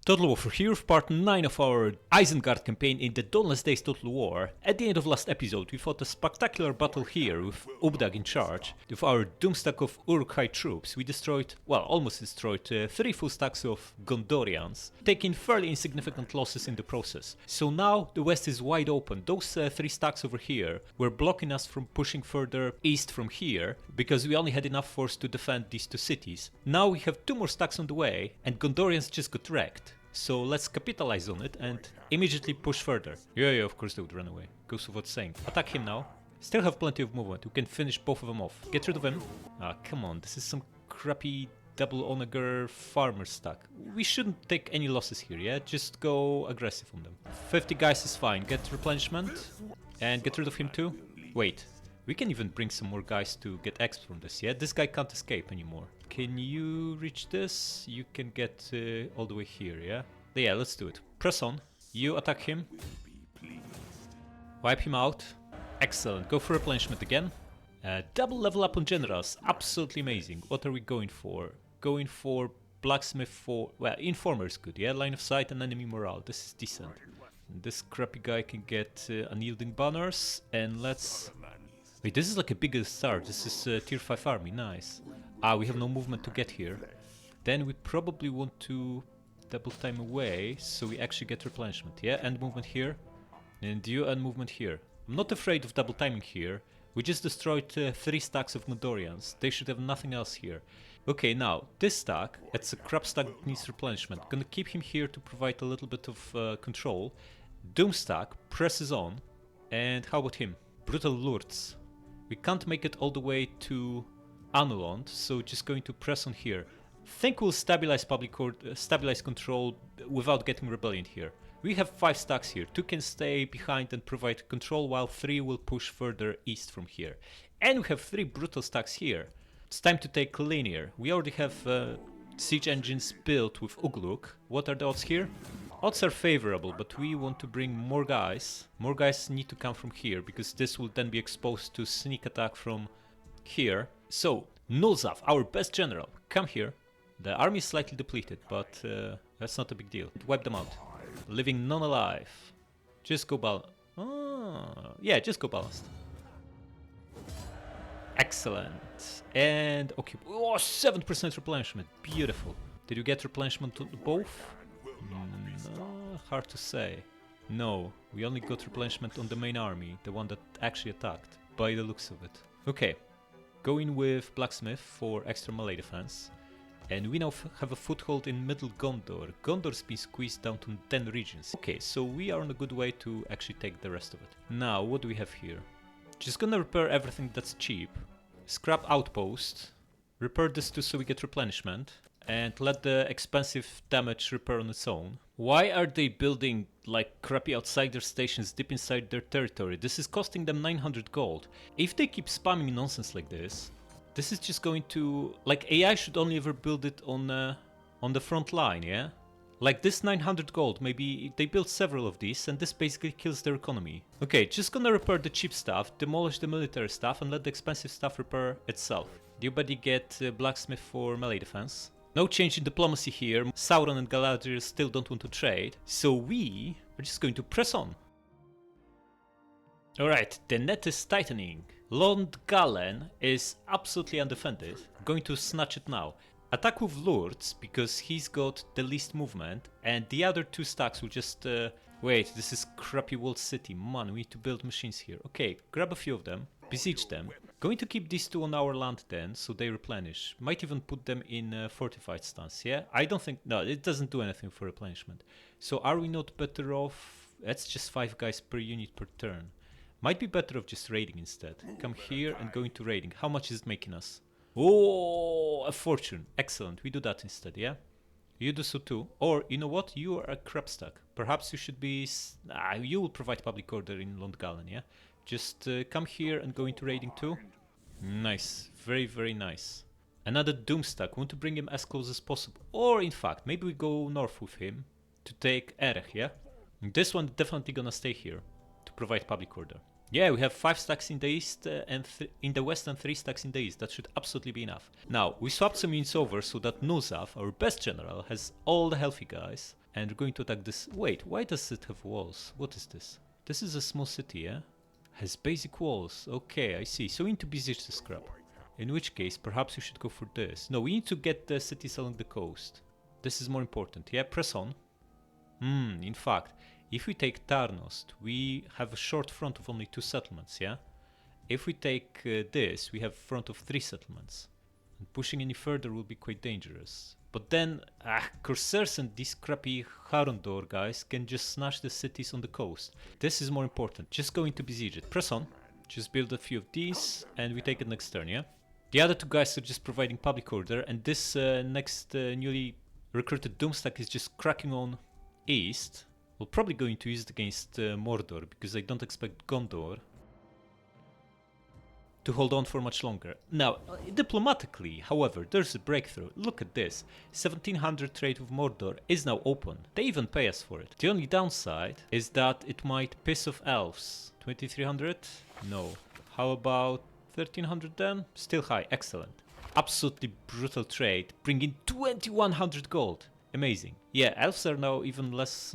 Total War for Hero, part 9 of our Isengard campaign in the Dawnless Days Total War. At the end of last episode we fought a spectacular battle here with Ubdag in charge. With our doomstack of Uruk-hai troops we destroyed, well almost destroyed, 3 full stacks of Gondorians, taking fairly insignificant losses in the process. So now the west is wide open. Those 3 stacks over here were blocking us from pushing further east from here, because we only had enough force to defend these 2 cities. Now we have 2 more stacks on the way and Gondorians just got wrecked. So let's capitalize on it and immediately push further. Yeah, of course they would run away. Goes without saying. Attack him now. Still have plenty of movement. We can finish both of them off. Get rid of him. Ah, come on. This is some crappy double onager farmer stack. We shouldn't take any losses here, yeah? Just go aggressive on them. 50 guys is fine. Get replenishment. And get rid of him too. Wait. We can even bring some more guys to get X from this, yeah? This guy can't escape anymore. Can you reach this? You can get all the way here, yeah? Yeah, let's do it. Press on. You attack him. Wipe him out. Excellent. Go for replenishment again. Double level up on generals. Absolutely amazing. What are we going for? Going for blacksmith for... Well, informer is good, yeah? Line of sight and enemy morale. This is decent. And this crappy guy can get unyielding banners. And let's... Wait, this is like a bigger start. This is tier 5 army. Nice. Ah, we have no movement to get here. Then we probably want to double time away, so we actually get replenishment. Yeah, end movement here. And you end movement here. I'm not afraid of double timing here. We just destroyed 3 stacks of Gondorians. They should have nothing else here. Okay, now, this stack, it's a crap stack that needs replenishment. Gonna keep him here to provide a little bit of control. Doom stack presses on. And how about him? Brutal Lords. We can't make it all the way to Anulond, so just going to press on here. Think we'll stabilize stabilize control without getting rebellion here. We have 5 stacks here. 2 can stay behind and provide control, while 3 will push further east from here. And we have 3 brutal stacks here. It's time to take linear. We already have siege engines built with Ugluk. What are the odds here? Odds are favorable, but we want to bring more guys. More guys need to come from here, because this will then be exposed to sneak attack from here. So, Nulzav, our best general, come here. The army is slightly depleted, but that's not a big deal. Wipe them out. Living none alive. Just go balanced. Yeah, just go balanced. Excellent. And okay. Oh, 7% replenishment. Beautiful. Did you get replenishment to both? No, hard to say. No, we only got replenishment on the main army, the one that actually attacked, by the looks of it. Okay, going with blacksmith for extra melee defense. And we now have a foothold in Middle Gondor. Gondor's been squeezed down to 10 regions. Okay, so we are on a good way to actually take the rest of it. Now, what do we have here? Just gonna repair everything that's cheap. Scrap outpost. Repair this too so we get replenishment. And let the expensive damage repair on its own. Why are they building like crappy outsider stations deep inside their territory? This is costing them 900 gold. If they keep spamming nonsense like this is just going to... Like, AI should only ever build it on the front line, yeah? Like this 900 gold, maybe they build several of these and this basically kills their economy. Okay, just gonna repair the cheap stuff, demolish the military stuff and let the expensive stuff repair itself. Do you buddy get blacksmith for melee defense? No change in diplomacy here. Sauron and Galadriel still don't want to trade, so we are just going to press on. Alright, the net is tightening. Londgalen is absolutely undefended. Going to snatch it now. Attack with Lords, because he's got the least movement, and the other 2 stacks will just... Wait, this is crappy walled city. Man, we need to build machines here. Okay, grab a few of them. Besiege them. Going to keep these 2 on our land then, so they replenish. Might even put them in fortified stance, yeah? I don't think... No, it doesn't do anything for replenishment. So are we not better off... That's just 5 guys per unit per turn. Might be better off just raiding instead. Come here and go into raiding. How much is it making us? Oh, a fortune. Excellent, we do that instead, yeah? You do so too. Or, you know what? You are a crap stack. Perhaps you should be... you will provide public order in Londgalen, yeah? Just come here and go into raiding too. Nice. Very, very nice. Another doom stack. Want to bring him as close as possible. Or, in fact, maybe we go north with him to take Erech, yeah? And this one definitely gonna stay here to provide public order. Yeah, we have 5 stacks in the east and in the west and 3 stacks in the east. That should absolutely be enough. Now, we swapped some units over so that Nulzav, our best general, has all the healthy guys. and we're going to attack this. Wait, why does it have walls? What is this? This is a small city, yeah? Has basic walls. Okay, I see. So we need to besiege this crap. In which case, perhaps we should go for this. No, we need to get the cities along the coast. This is more important. Yeah, press on. In fact, if we take Tarnost, we have a short front of only 2 settlements, yeah? If we take this, we have a front of 3 settlements. And pushing any further will be quite dangerous. But then, Corsairs and these crappy Harondor guys can just snatch the cities on the coast. This is more important. Just going to besiege it. Press on. Just build a few of these, and we take it next turn, yeah? The other 2 guys are just providing public order, and this next newly recruited Doomstack is just cracking on east. We're probably going to use it against Mordor, because I don't expect Gondor to hold on for much longer. Now, diplomatically, however, there's a breakthrough. Look at this. 1700 trade with Mordor is now open. They even pay us for it. The only downside is that it might piss off elves. 2300? No. How about 1300 then? Still high. Excellent. Absolutely brutal trade, bringing 2100 gold. Amazing. Yeah, elves are now even less,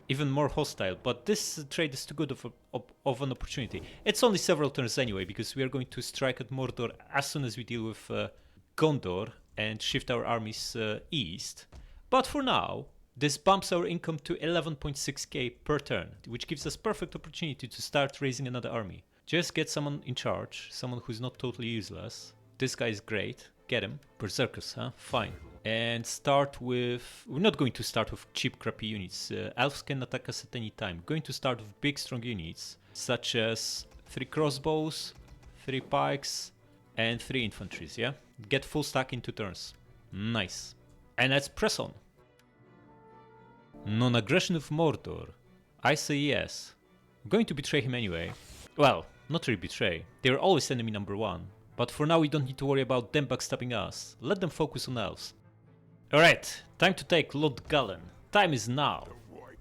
even more hostile, but this trade is too good of an opportunity. It's only several turns anyway, because we are going to strike at Mordor as soon as we deal with Gondor and shift our armies east. But for now, this bumps our income to 11.6k per turn, which gives us perfect opportunity to start raising another army. Just get someone in charge, someone who's not totally useless. This guy is great. Get him. Berserkers, huh? Fine. And start with... We're not going to start with cheap, crappy units. Elves can attack us at any time. Going to start with big, strong units, such as 3 crossbows, 3 pikes, and 3 infantries, yeah? Get full stack in 2 turns. Nice. And let's press on. Non-aggression of Mordor. I say yes. I'm going to betray him anyway. Well, not really betray. They're always enemy number 1. But for now we don't need to worry about them backstabbing us. Let them focus on elves. Alright, time to take Lord Gallen. Time is now.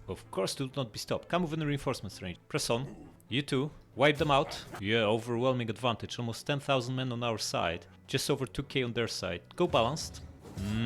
Of course do not be stopped. Come within reinforcements range. Press on. You too. Wipe them out. Yeah, overwhelming advantage. Almost 10,000 men on our side. Just over 2k on their side. Go balanced.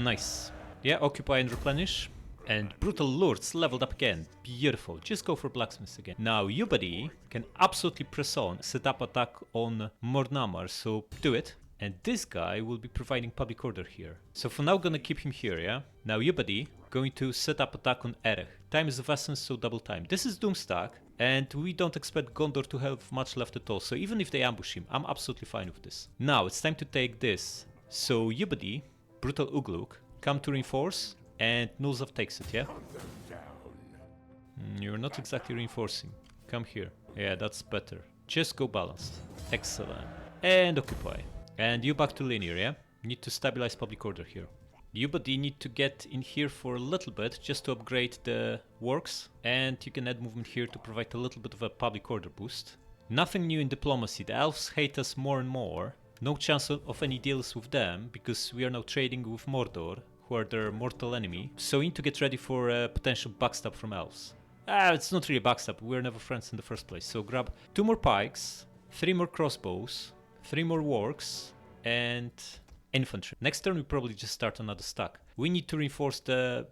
Nice. Yeah, occupy and replenish. And Brutal Lords leveled up again. Beautiful. Just go for blacksmiths again. Now, you buddy can absolutely press on, set up attack on Mornamar, so do it. And this guy will be providing public order here. So for now, gonna keep him here, yeah? Now, you buddy going to set up attack on Erech. Time is of essence, so double time. This is Doomstack, and we don't expect Gondor to have much left at all. So even if they ambush him, I'm absolutely fine with this. Now, it's time to take this. So, you buddy, Brutal Ugluk, come to reinforce. And Nulzav takes it, yeah? You're not exactly reinforcing. Come here. Yeah, that's better. Just go balanced. Excellent. And occupy. And you back to linear, yeah? Need to stabilize public order here. You buddy need to get in here for a little bit just to upgrade the works. And you can add movement here to provide a little bit of a public order boost. Nothing new in diplomacy. The elves hate us more and more. No chance of any deals with them because we are now trading with Mordor, who are their mortal enemy, so we need to get ready for a potential backstab from elves. It's not really a backstab, we were never friends in the first place, so grab 2 more pikes, 3 more crossbows, 3 more warks, and infantry. Next turn we probably just start another stack. We need to reinforce the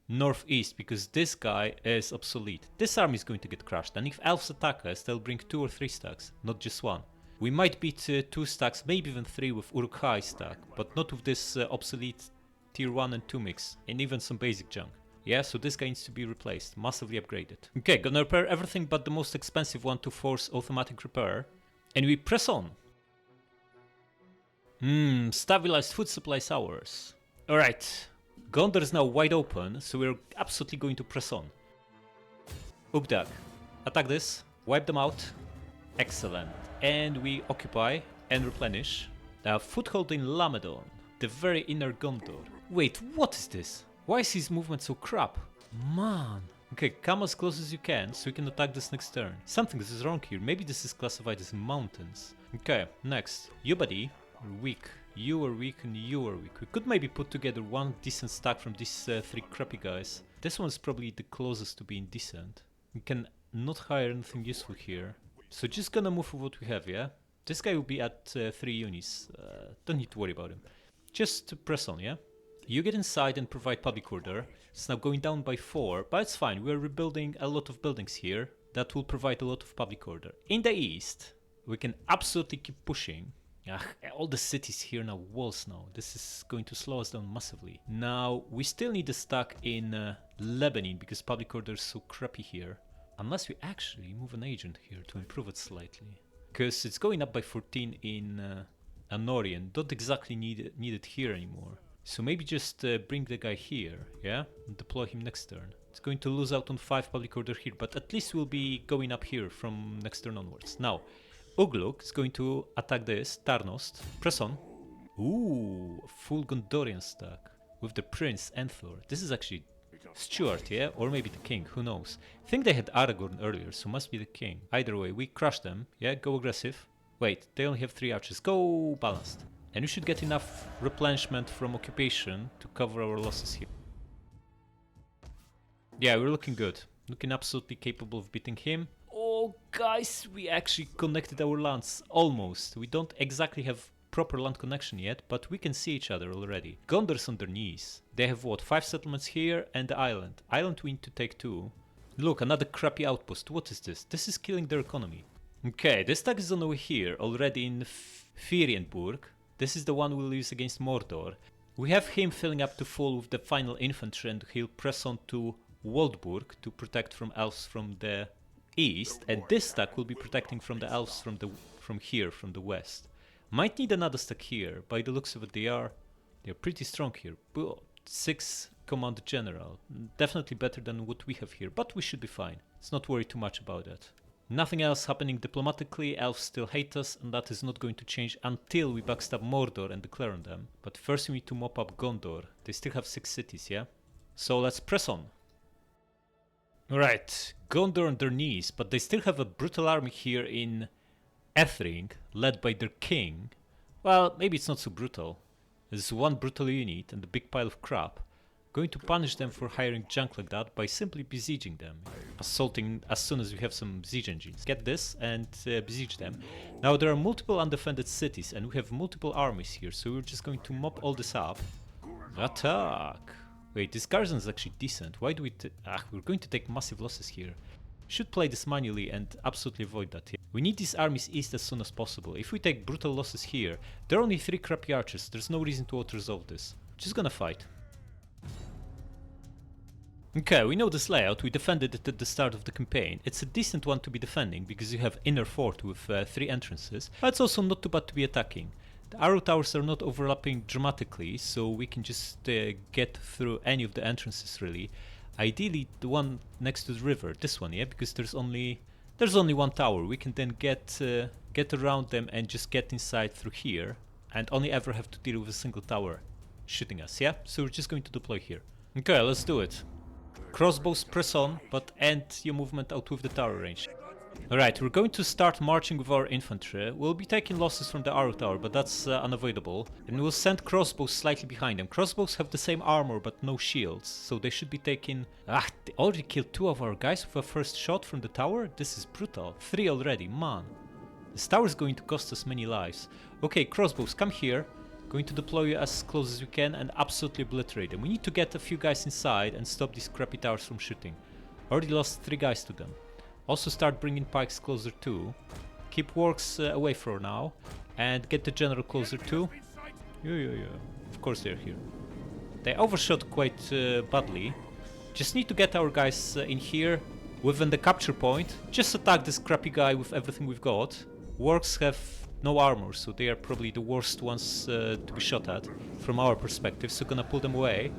northeast, because this guy is obsolete. This army is going to get crushed, and if elves attack us, they'll bring 2 or 3 stacks, not just 1. We might beat 2 stacks, maybe even 3 with Uruk-hai stack, but not with this obsolete Tier 1 and 2 mix, and even some basic junk. Yeah, so this guy needs to be replaced, massively upgraded. Okay, gonna repair everything but the most expensive one to force automatic repair. And we press on. Stabilized food supplies ours. Alright, Gondor is now wide open, so we're absolutely going to press on. Ugdag, attack this, wipe them out. Excellent. And we occupy and replenish. Foothold in Lamedon, the very inner Gondor. Wait, what is this? Why is his movement so crap? Man. Okay, come as close as you can so you can attack this next turn. Something is wrong here. Maybe this is classified as mountains. Okay, next. You buddy, are weak. You are weak and you are weak. We could maybe put together one decent stack from these 3 crappy guys. This one's probably the closest to being decent. We can not hire anything useful here. So just gonna move with what we have, yeah? This guy will be at 3 units. Don't need to worry about him. Just press on, yeah? You get inside and provide public order. It's now going down by 4, but it's fine. We're rebuilding a lot of buildings here that will provide a lot of public order. In the east, we can absolutely keep pushing. All the cities here now, walls now. This is going to slow us down massively. Now, we still need a stack in Lebanon because public order is so crappy here. Unless we actually move an agent here to improve it slightly. Because it's going up by 14 in Anorian. Don't exactly need it here anymore. So maybe just bring the guy here, yeah? And deploy him next turn. It's going to lose out on 5 public order here, but at least we'll be going up here from next turn onwards. Now, Ugluk is going to attack this, Tarnost. Press on. Ooh, full Gondorian stack. With the Prince, Enthor. This is actually Stuart, yeah? Or maybe the King, who knows. I think they had Aragorn earlier, so must be the King. Either way, we crush them, yeah? Go aggressive. Wait, they only have 3 archers. Go balanced. And we should get enough replenishment from occupation to cover our losses here. Yeah, we're looking good. Looking absolutely capable of beating him. Oh, guys, we actually connected our lands. Almost. We don't exactly have proper land connection yet, but we can see each other already. Gondor's on their knees. They have what? 5 settlements here and the island. Island we need to take too. Look, another crappy outpost. What is this? This is killing their economy. Okay, this tag is on the way here, already in Firienburg. This is the one we'll use against Mordor. We have him filling up to full with the final infantry and he'll press on to Waldburg to protect from elves from the east. And this stack will be protecting from the elves from the west. Might need another stack here. By the looks of it, they're pretty strong here. 6 command general. Definitely better than what we have here, but we should be fine. Let's not worry too much about that. Nothing else happening diplomatically, elves still hate us, and that is not going to change until we backstab Mordor and declare on them. But first we need to mop up Gondor. They still have 6 cities, yeah? So let's press on. Alright, Gondor on their knees, but they still have a brutal army here in Ethring, led by their king. Well, maybe it's not so brutal. There's one brutal unit and a big pile of crap. Going to punish them for hiring junk like that by simply besieging them. Assaulting as soon as we have some siege engines. Get this and besiege them. Now there are multiple undefended cities and we have multiple armies here, so we're just going to mop all this up. Attack! Wait, this garrison is actually decent. Why do we... we're going to take massive losses here. Should play this manually and absolutely avoid that here. We need these armies east as soon as possible. If we take brutal losses here, there are only 3 crappy archers. There's no reason to auto-resolve this. Just gonna fight. Okay, we know this layout, we defended it at the start of the campaign. It's a decent one to be defending because you have inner fort with 3 entrances, but it's also not too bad to be attacking. The arrow towers are not overlapping dramatically, so we can just get through any of the entrances really. Ideally the one next to the river, this one, yeah, because there's only one tower. We can then get around them and just get inside through here and only ever have to deal with a single tower shooting us, yeah? So we're just going to deploy here. Okay, let's do it. Crossbows press on, but end your movement out with the tower range. Alright, we're going to start marching with our infantry. We'll be taking losses from the arrow tower, but that's unavoidable. And we'll send crossbows slightly behind them. Crossbows have the same armor, but no shields, so they should be taking... they already killed 2 of our guys with a first shot from the tower? This is brutal. 3 already, man. This tower is going to cost us many lives. Okay, crossbows, come here. Going to deploy you as close as we can and absolutely obliterate them. We need to get a few guys inside and stop these crappy towers from shooting. Already lost 3 guys to them. Also start bringing pikes closer too. Keep works away for now. And get the general closer too. Yeah. Of course they're here. They overshot quite badly. Just need to get our guys in here within the capture point. Just attack this crappy guy with everything we've got. Works have no armor, so they are probably the worst ones to be shot at from our perspective, so gonna pull them away.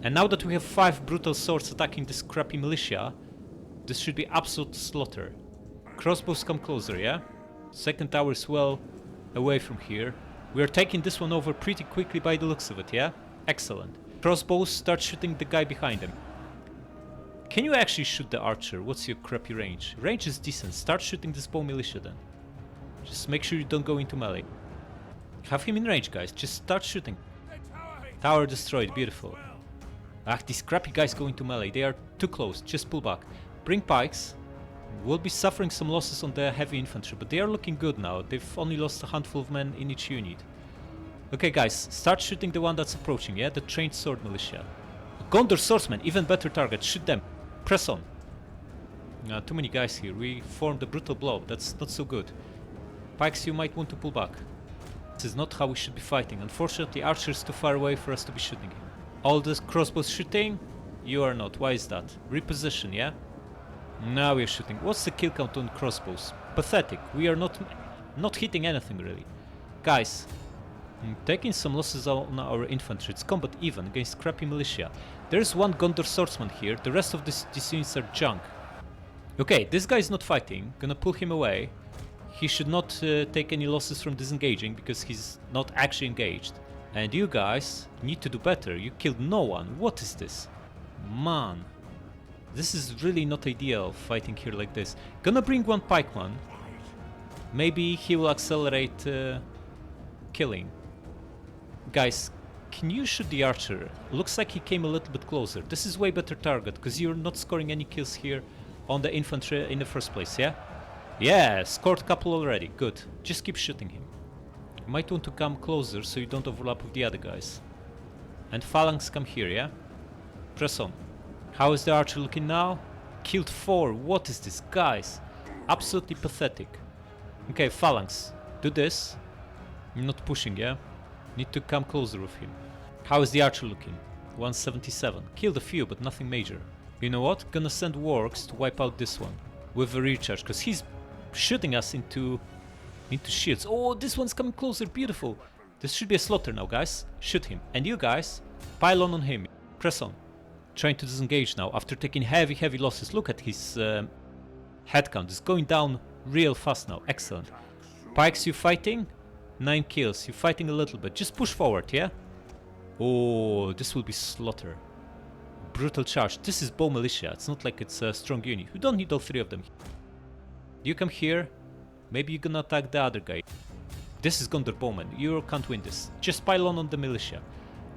And now that we have 5 brutal swords attacking this crappy militia, this should be absolute slaughter. Crossbows come closer, yeah? Second tower is well away from here. We are taking this one over pretty quickly by the looks of it, yeah? Excellent. Crossbows, start shooting the guy behind them. Can you actually shoot the archer? What's your crappy range? Range is decent. Start shooting this bow militia then. Just make sure you don't go into melee. Have him in range, guys. Just start shooting. Tower destroyed. Beautiful. These crappy guys go into melee. They are too close. Just pull back. Bring pikes. We'll be suffering some losses on the heavy infantry, but they are looking good now. They've only lost a handful of men in each unit. Okay, guys, start shooting the one that's approaching, yeah? The trained sword militia. Gondor swordsmen, even better target. Shoot them. Press on. Too many guys here. We formed a brutal blow. That's not so good. Pikes, you might want to pull back. This is not how we should be fighting. Unfortunately, Archer is too far away for us to be shooting him. All this crossbows shooting? You are not. Why is that? Reposition, yeah? Now we're shooting. What's the kill count on crossbows? Pathetic. We are not hitting anything, really. Guys, taking some losses on our infantry. It's combat even against crappy militia. There's one Gondor swordsman here. The rest of these units are junk. Okay, this guy is not fighting. Gonna pull him away. He should not take any losses from disengaging because he's not actually engaged. And you guys need to do better. You killed no one. What is this? Man. This is really not ideal fighting here like this. Gonna bring one pikeman. Maybe he will accelerate killing. Guys, can you shoot the archer? Looks like he came a little bit closer. This is way better target because you're not scoring any kills here on the infantry in the first place, yeah? Yeah, scored a couple already. Good. Just keep shooting him. You might want to come closer so you don't overlap with the other guys. And phalanx, come here, yeah? Press on. How is the archer looking now? Killed 4. What is this, guys? Absolutely pathetic. Okay, phalanx, do this. I'm not pushing, yeah? Need to come closer with him. How is the archer looking? 177. Killed a few, but nothing major. You know what? Gonna send wargs to wipe out this one with a recharge, because he's shooting us into shields. Oh, this one's coming closer. Beautiful. This should be a slaughter now, guys. Shoot him. And you guys, pile on him. Press on. Trying to disengage now after taking heavy losses. Look at his head count. It's going down real fast now. Excellent. Pikes, you fighting? 9 kills. You fighting a little bit. Just push forward, yeah? Oh, this will be slaughter. Brutal charge. This is bow militia. It's not like it's a strong unit. We don't need all 3 of them. You come here. Maybe you're gonna attack the other guy. This is Gondor bowman. You can't win this. Just pile on the militia.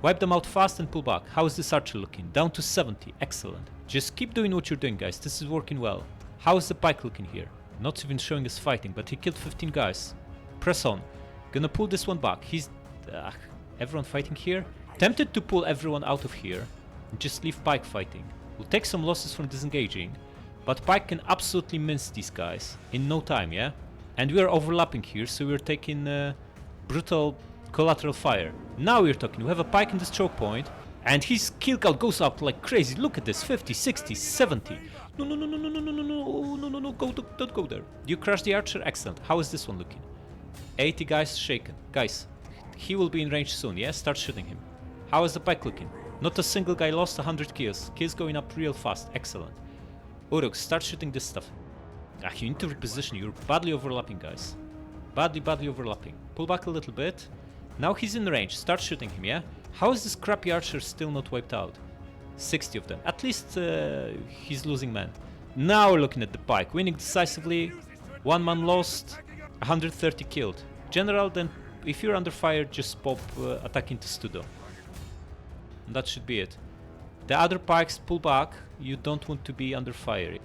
Wipe them out fast and pull back. How is this archer looking? Down to 70. Excellent. Just keep doing what you're doing, guys. This is working well. How is the pike looking here? Not even showing us fighting, but he killed 15 guys. Press on. Gonna pull this one back. He's... everyone fighting here? Tempted to pull everyone out of here and just leave pike fighting. We'll take some losses from disengaging, but pike can absolutely mince these guys in no time, yeah? And we are overlapping here, so we're taking brutal collateral fire. Now we're talking. We have a pike in this choke point, and his kill count goes up like crazy. Look at this, 50, 60, 70. No, don't go there. You crush the archer? Excellent. How is this one looking? 80 guys shaken. Guys, he will be in range soon, yeah? Start shooting him. How is the pike looking? Not a single guy lost. 100 kills. Kills going up real fast. Excellent. Uruk, start shooting this stuff. You need to reposition. You're badly overlapping, guys. Badly overlapping. Pull back a little bit. Now he's in range. Start shooting him, yeah? How is this crappy archer still not wiped out? 60 of them. At least he's losing men. Now we're looking at the pike. Winning decisively. 1 man lost. 130 killed. General, then if you're under fire, just pop attack into Studo. And that should be it. The other pikes, pull back. You don't want to be under fire.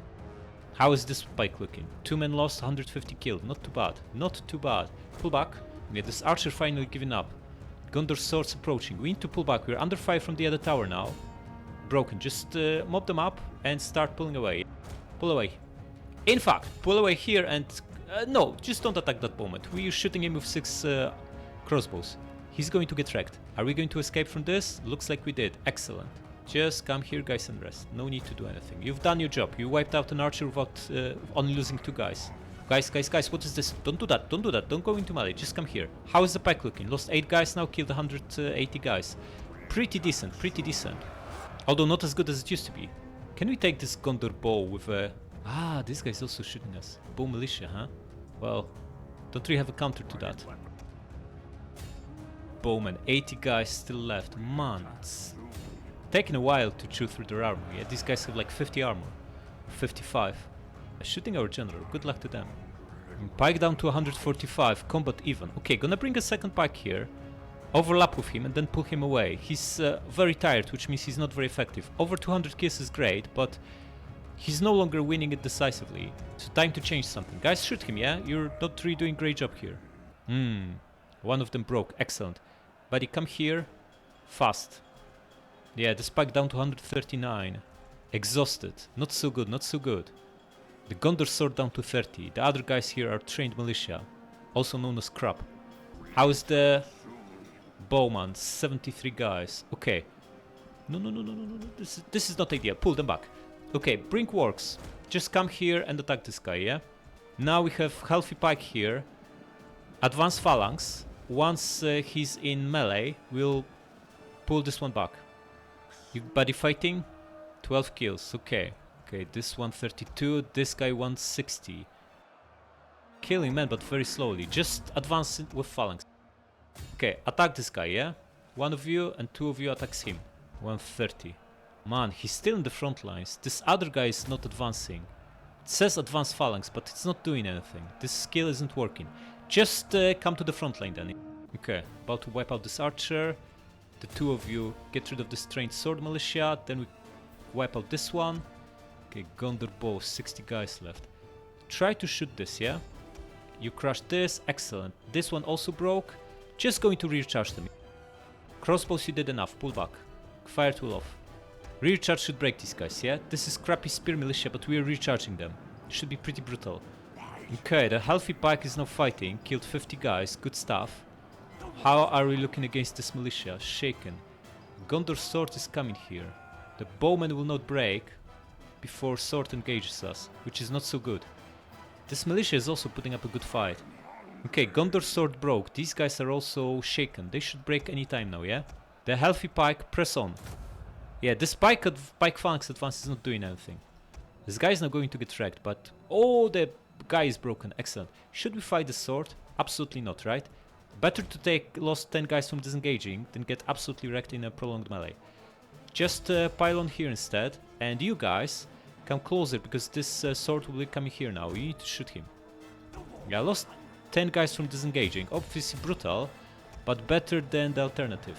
How is this pike looking? 2 men lost, 150 killed. Not too bad. Not too bad. Pull back. Yeah, this archer finally giving up. Gondor swords approaching. We need to pull back. We're under fire from the other tower now. Broken. Just mob them up and start pulling away. Pull away. In fact, pull away here and... no, just don't attack that moment. We're shooting him with 6 crossbows. He's going to get wrecked. Are we going to escape from this? Looks like we did. Excellent. Just come here, guys, and rest. No need to do anything. You've done your job. You wiped out an archer without only losing 2 guys. Guys, what is this? Don't do that. Don't do that. Don't go into melee. Just come here. How is the pike looking? Lost 8 guys now, killed 180 guys. Pretty decent, pretty decent. Although not as good as it used to be. Can we take this Gondor bow with a... Ah, this guy's also shooting us. Bow militia, huh? Well, don't really have a counter to that. Bowman, 80 guys still left. Man, it's taking a while to chew through their armor. Yeah, these guys have like 50 armor. 55. Shooting our general. Good luck to them. Pike down to 145. Combat even. Okay, gonna bring a second pike here. Overlap with him and then pull him away. He's very tired, which means he's not very effective. Over 200 kills is great, but he's no longer winning it decisively. So time to change something. Guys, shoot him, yeah? You're not really doing a great job here. One of them broke. Excellent. Buddy, come here. Fast. Yeah, the spike down to 139. Exhausted. Not so good, not so good. The Gondor sword down to 30. The other guys here are trained militia, also known as crap. How is the bowman? 73 guys. Okay. No. This is not ideal. Pull them back. Okay, bring works. Just come here and attack this guy, yeah? Now we have healthy pike here. Advance phalanx. Once he's in melee, we'll pull this one back. You buddy fighting? 12 kills. Okay. Okay, this 132, this guy 160. Killing men, but very slowly. Just advance with phalanx. Okay, attack this guy, yeah? One of you and two of you attacks him. 130. Man, he's still in the front lines. This other guy is not advancing. It says advance phalanx, but it's not doing anything. This skill isn't working. Just come to the front line then. Okay, about to wipe out this archer. The two of you get rid of this trained sword militia. Then we wipe out this one. Okay, Gondor bow, 60 guys left. Try to shoot this, yeah? You crushed this, excellent. This one also broke. Just going to recharge them. Crossbows, you did enough, pull back. Fire tool off. Recharge should break these guys, yeah? This is crappy spear militia, but we are recharging them. It should be pretty brutal. Okay, the healthy pike is now fighting. Killed 50 guys, good stuff. How are we looking against this militia? Shaken. Gondor sword is coming here. The bowman will not break before sword engages us, which is not so good. This militia is also putting up a good fight. Okay, Gondor sword broke. These guys are also shaken. They should break any time now, yeah? The healthy pike, press on. Yeah, this pike phalanx advance is not doing anything. This guy is now going to get wrecked, but... Oh, the guy is broken. Excellent. Should we fight the sword? Absolutely not, right? Better to take lost 10 guys from disengaging than get absolutely wrecked in a prolonged melee. Just pile on here instead, and you guys come closer because this sword will be coming here now. You need to shoot him. Yeah, I lost 10 guys from disengaging. Obviously brutal, but better than the alternative.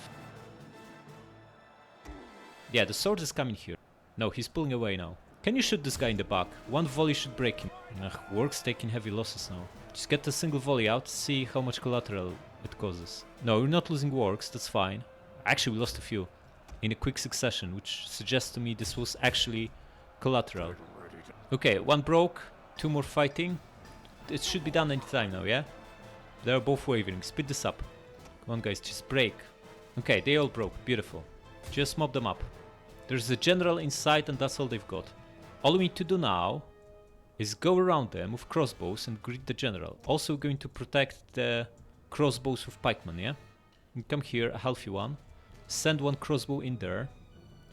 Yeah, the sword is coming here. No, he's pulling away now. Can you shoot this guy in the back? One volley should break him. Ugh, work's taking heavy losses now. Just get a single volley out, see how much collateral it causes. No, we're not losing works, that's fine. Actually, we lost a few in a quick succession, which suggests to me this was actually collateral. Okay, one broke, two more fighting. It should be done anytime now, yeah? They are both wavering. Speed this up. Come on, guys, just break. Okay, they all broke. Beautiful. Just mob them up. There's a general inside, and that's all they've got. All we need to do now is go around them with crossbows and greet the general. Also going to protect the crossbows with pikemen, yeah? You come here, a healthy one. Send one crossbow in there.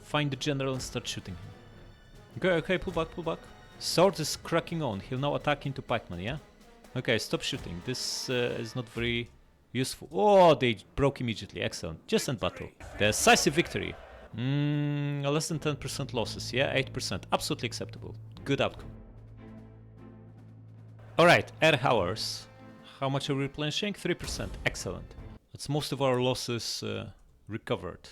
Find the general and start shooting him. Okay, pull back. Sword is cracking on. He'll now attack into pikemen, yeah? Okay, stop shooting. This is not very useful. Oh, they broke immediately. Excellent. Just end battle. Decisive victory. Less than 10% losses, yeah? 8%. Absolutely acceptable. Good outcome. Alright, air hours. How much are we replenishing? 3%. Excellent. That's most of our losses recovered.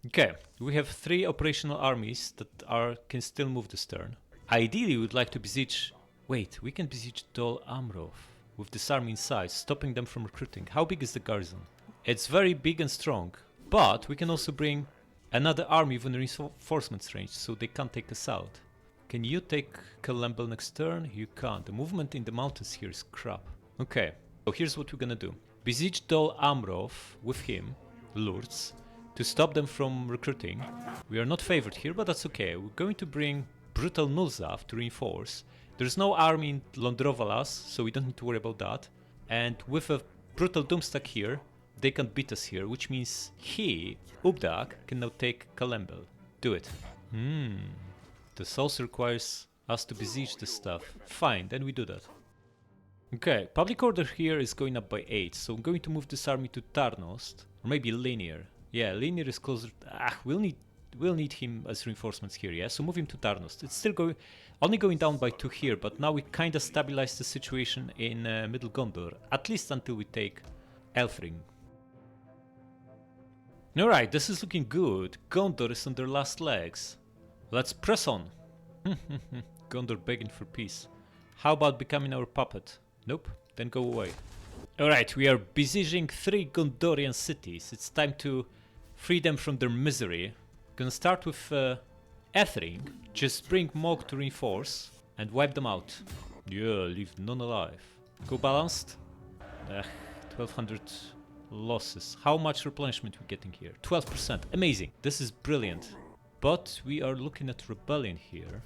Okay, we have 3 operational armies that can still move this turn. Ideally, we would like to besiege... Wait, we can besiege Dol Amroth with this army inside, stopping them from recruiting. How big is the garrison? It's very big and strong, but we can also bring another army within reinforcements range, so they can't take us out. Can you take Kalembel next turn? You can't. The movement in the mountains here is crap. Okay, so here's what we're gonna do. Besiege Dol Amroth with him, Lourdes, to stop them from recruiting. We are not favored here, but that's okay. We're going to bring Brutal Nulzav to reinforce. There's no army in Londrovalas, so we don't need to worry about that. And with a Brutal Doomstack here, they can beat us here, which means he, Ubdak, can now take Kalembel. Do it. This also requires us to besiege this stuff. Fine, then we do that. Okay, public order here is going up by 8, so I'm going to move this army to Tarnost, or maybe Linear. Yeah, Linear is closer. We'll need him as reinforcements here, yeah? So move him to Tarnost. It's still only going down by 2 here, but now we kind of stabilize the situation in Middle Gondor, at least until we take Ethring. Alright, this is looking good. Gondor is on their last legs. Let's press on. Gondor begging for peace. How about becoming our puppet? Nope, then go away. Alright, we are besieging 3 Gondorian cities. It's time to free them from their misery. Gonna start with Ethring. Just bring Mog to reinforce and wipe them out. Yeah, leave none alive. Go balanced. 1200 losses. How much replenishment we getting here? 12%. Amazing. This is brilliant. But we are looking at rebellion here.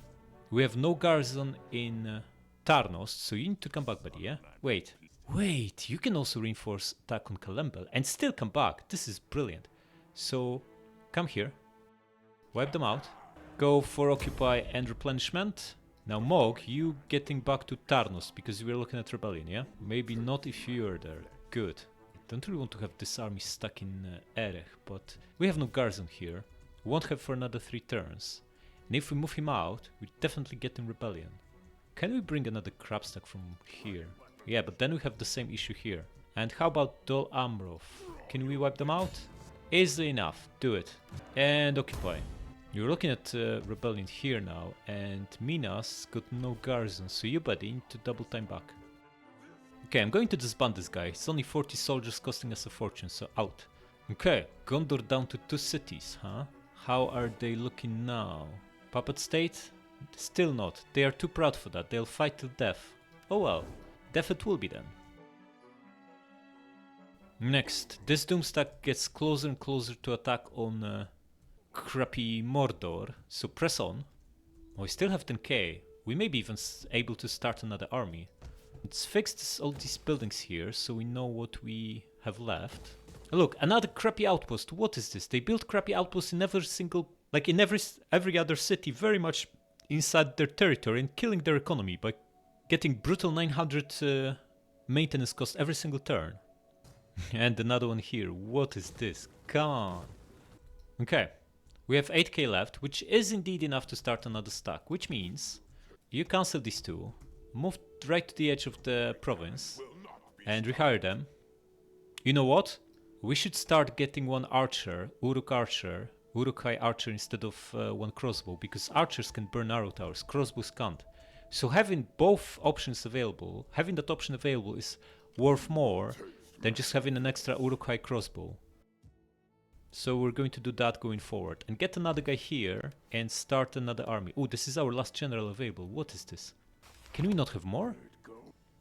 We have no garrison in Tarnost, so you need to come back, buddy, yeah? Wait, you can also reinforce attack on Kalembel and still come back. This is brilliant. So, come here. Wipe them out. Go for occupy and replenishment. Now Mog, you getting back to Tarnost because we're looking at rebellion, yeah? Maybe not if you're there. Good. I don't really want to have this army stuck in Erech, but we have no garrison here. We won't have for another 3 turns. And if we move him out, we definitely get in rebellion. Can we bring another crab stack from here? Yeah, but then we have the same issue here. And how about Dol Amrov? Can we wipe them out? Easily enough. Do it. And occupy. You're looking at rebellion here now, and Minas got no garrison, so you, buddy, need to double time back. Okay, I'm going to disband this guy. It's only 40 soldiers costing us a fortune, so out. Okay, Gondor down to 2 cities, huh? How are they looking now? Puppet state? Still not. They are too proud for that. They'll fight till death. Oh well. Death it will be then. Next, this Doomstack gets closer and closer to attack on crappy Mordor, so press on. Oh, we still have 10k. We may be even able to start another army. Let's fix all these buildings here so we know what we have left. Look, another crappy outpost. What is this? They built crappy outposts in every single, like in every other city, very much inside their territory and killing their economy by getting brutal 900 maintenance cost every single turn. And another one here. What is this? Come on. Okay. We have 8k left, which is indeed enough to start another stack, which means you cancel these 2, move right to the edge of the province, and rehire them. You know what? We should start getting 1 archer, Uruk-hai archer instead of 1 crossbow, because archers can burn arrow towers, crossbows can't. So having both options available, having that option available is worth more than just having an extra Uruk-hai crossbow. So we're going to do that going forward. And get another guy here and start another army. Oh, this is our last general available. What is this? Can we not have more?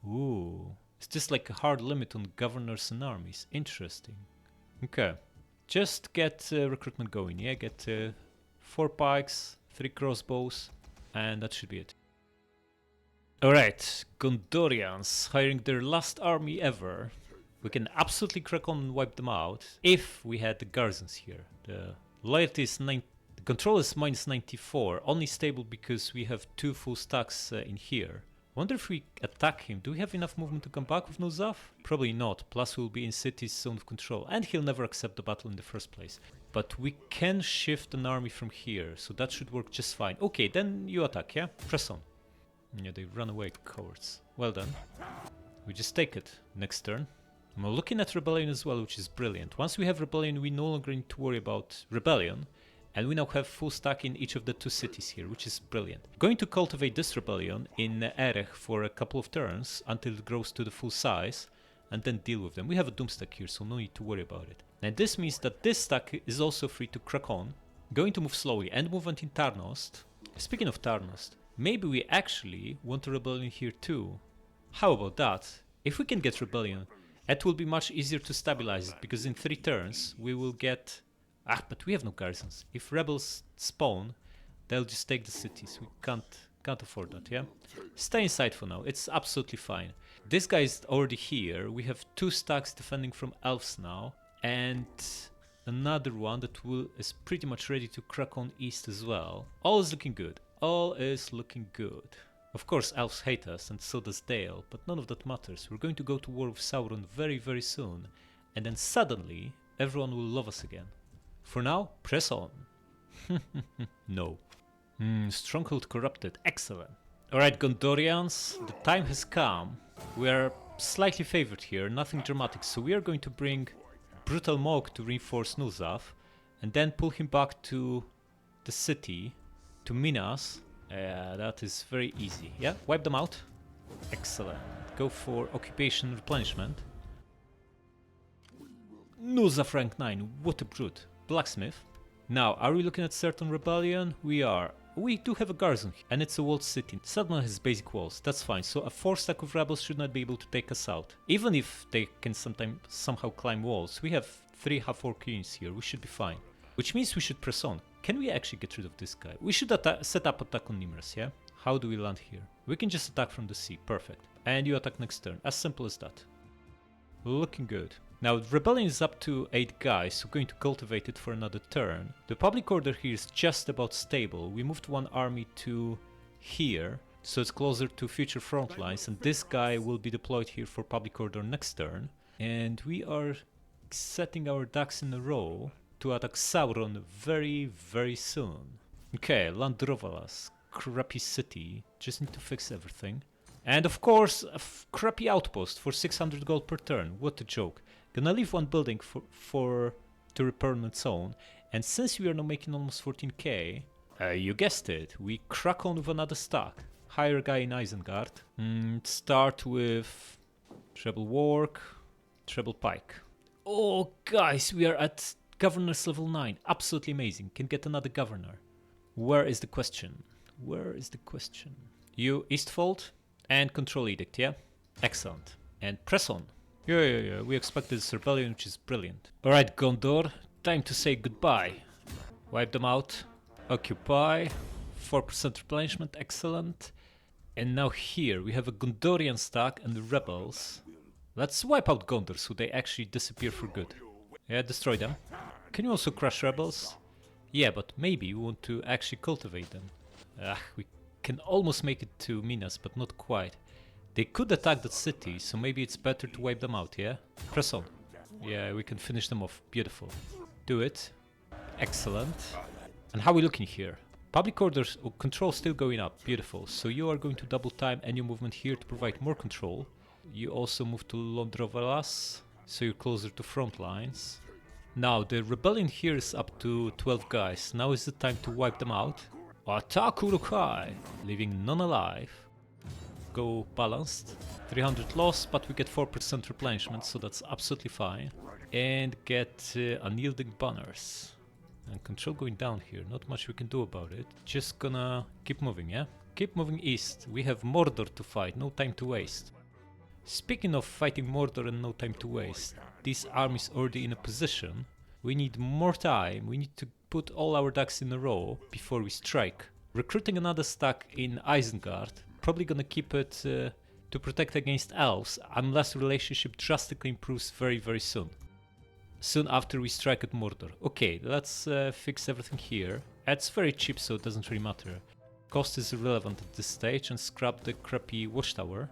Ooh. Is this like a hard limit on governors and armies? Interesting. Okay. Just get recruitment going, yeah? Get 4 pikes, 3 crossbows, and that should be it. Alright, Gondorians hiring their last army ever. We can absolutely crack on and wipe them out if we had the garrisons here. The loyalty is the control is -94, only stable because we have 2 full stacks in here. Wonder if we attack him, do we have enough movement to come back with no Zav? Probably not, plus we'll be in city's zone of control, and he'll never accept the battle in the first place. But we can shift an army from here, so that should work just fine. Okay, then you attack, yeah? Press on. Yeah, they run away, cowards. Well done. We just take it next turn. We're looking at rebellion as well, which is brilliant. Once we have rebellion, we no longer need to worry about rebellion. And we now have full stack in each of the 2 cities here, which is brilliant. Going to cultivate this rebellion in Erech for a couple of turns until it grows to the full size, and then deal with them. We have a Doomstack here, so no need to worry about it. And this means that this stack is also free to crack on. Going to move slowly and movement in Tarnost. Speaking of Tarnost, maybe we actually want a rebellion here too. How about that? If we can get rebellion, it will be much easier to stabilize it, because in 3 turns we will get... Ah, but we have no garrisons. If rebels spawn, they'll just take the cities. We can't afford that, yeah? Stay inside for now, it's absolutely fine. This guy is already here. We have 2 stacks defending from elves now, and another one that is pretty much ready to crack on east as well. All is looking good. All is looking good. Of course, elves hate us, and so does Dale, but none of that matters. We're going to go to war with Sauron very, very soon, and then suddenly everyone will love us again. For now, press on. No. Stronghold corrupted. Excellent. Alright, Gondorians, the time has come. We are slightly favored here, nothing dramatic, so we are going to bring Brutal Mog to reinforce Nulzav, and then pull him back to the city, to Minas. That is very easy. Yeah, wipe them out. Excellent. Go for occupation replenishment. Nuzaf rank 9, what a brute. Blacksmith. Now, are we looking at certain rebellion? We are. We do have a garrison, and it's a walled city. Settlement has basic walls, that's fine, so a 4 stack of rebels should not be able to take us out. Even if they can somehow climb walls, we have 3 half-orc queens here, we should be fine. Which means we should press on. Can we actually get rid of this guy? We should set up attack on Nimrus, yeah? How do we land here? We can just attack from the sea, perfect. And you attack next turn, as simple as that. Looking good. Now, the rebellion is up to 8 guys, so we're going to cultivate it for another turn. The public order here is just about stable. We moved 1 army to here, so it's closer to future front lines, and this guy will be deployed here for public order next turn. And we are setting our ducks in a row to attack Sauron very, very soon. Okay, Landrovalas, crappy city, just need to fix everything. And of course, a crappy outpost for 600 gold per turn, what a joke. Gonna leave 1 building to repair on its own, and since we are now making almost 14k, you guessed it, we crack on with another stack. Hire a guy in Isengard. Start with treble work, treble pike. Oh guys, we are at governor's level 9, absolutely amazing, can get another governor. Where is the question? Where is the question? You Eastfold and control edict, yeah? Excellent. And press on. Yeah, we expected this rebellion, which is brilliant. Alright, Gondor, time to say goodbye. Wipe them out. Occupy. 4% replenishment, excellent. And now here, we have a Gondorian stack and the rebels. Let's wipe out Gondor so they actually disappear for good. Yeah, destroy them. Can you also crush rebels? Yeah, but maybe we want to actually cultivate them. We can almost make it to Minas, but not quite. They could attack that city, so maybe it's better to wipe them out, yeah? Press on. Yeah, we can finish them off. Beautiful. Do it. Excellent. And how are we looking here? Public orders control still going up. Beautiful. So you are going to double time any movement here to provide more control. You also move to Londrovalas, so you're closer to front lines. Now, the rebellion here is up to 12 guys. Now is the time to wipe them out. Attack Urukai, leaving none alive. Go balanced. 300 loss, but we get 4% replenishment, so that's absolutely fine. And get unyielding banners. And control going down here, not much we can do about it. Just gonna keep moving, yeah? Keep moving east. We have Mordor to fight, no time to waste. Speaking of fighting Mordor and no time to waste, these armies already in a position. We need more time, we need to put all our ducks in a row before we strike. Recruiting another stack in Isengard. Probably gonna keep it to protect against elves, unless relationship drastically improves very, very soon. Soon after we strike at Mordor. Okay, let's fix everything here. It's very cheap, so it doesn't really matter. Cost is irrelevant at this stage, and scrap the crappy watchtower.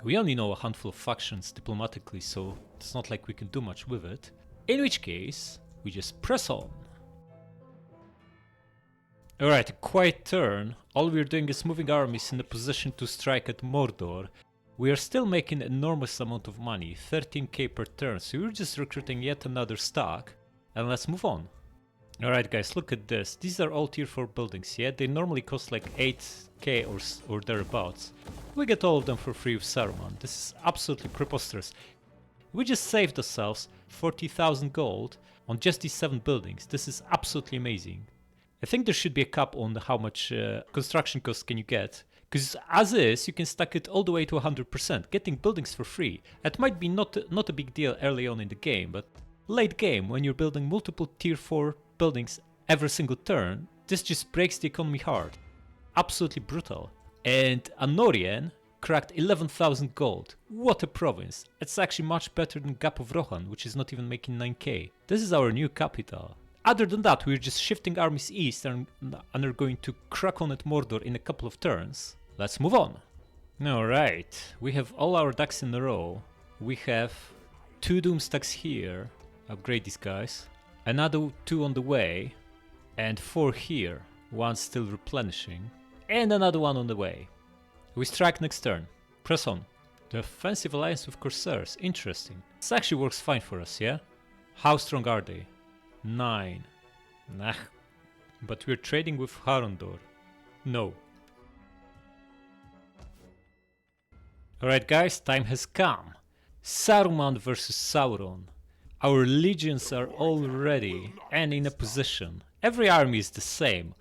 We only know a handful of factions diplomatically, so it's not like we can do much with it. In which case, we just press on. Alright, a quiet turn. All we're doing is moving armies in a position to strike at Mordor. We are still making an enormous amount of money, 13k per turn, so we're just recruiting yet another stack. And let's move on. Alright guys, look at this. These are all tier 4 buildings, yeah? They normally cost like 8k or thereabouts. We get all of them for free with Saruman. This is absolutely preposterous. We just saved ourselves 40,000 gold on just these 7 buildings. This is absolutely amazing. I think there should be a cap on how much construction cost can you get. Because as is, you can stack it all the way to 100%, getting buildings for free. It might be not a big deal early on in the game, but late game, when you're building multiple tier 4 buildings every single turn, this just breaks the economy hard. Absolutely brutal. And Anorian cracked 11,000 gold. What a province. It's actually much better than Gap of Rohan, which is not even making 9k. This is our new capital. Other than that, we're just shifting armies east and are going to crack on at Mordor in a couple of turns. Let's move on. Alright, we have all our ducks in a row. We have 2 doom stacks here. Upgrade these guys. Another 2 on the way. And 4 here. 1 still replenishing. And another 1 on the way. We strike next turn. Press on. Defensive alliance with Corsairs. Interesting. This actually works fine for us, yeah? How strong are they? 9. Nah. But we're trading with Harondor. No. Alright guys, time has come. Saruman versus Sauron. Our legions are all ready and in a position. Every army is the same.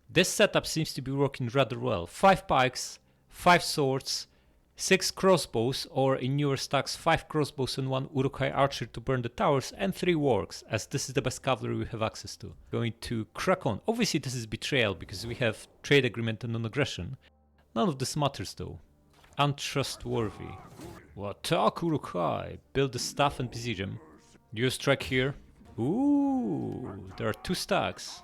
This setup seems to be working rather well. 5 pikes, 5 swords, 6 crossbows, or in newer stacks 5 crossbows and 1 Uruk-hai archer to burn the towers, and 3 wargs, as this is the best cavalry we have access to. Going to crack on. Obviously this is betrayal because we have trade agreement and non-aggression. None of this matters though. Untrustworthy. Well, attack Uruk-hai. Build the staff and besiege him. You strike here. Ooh, there are 2 stacks.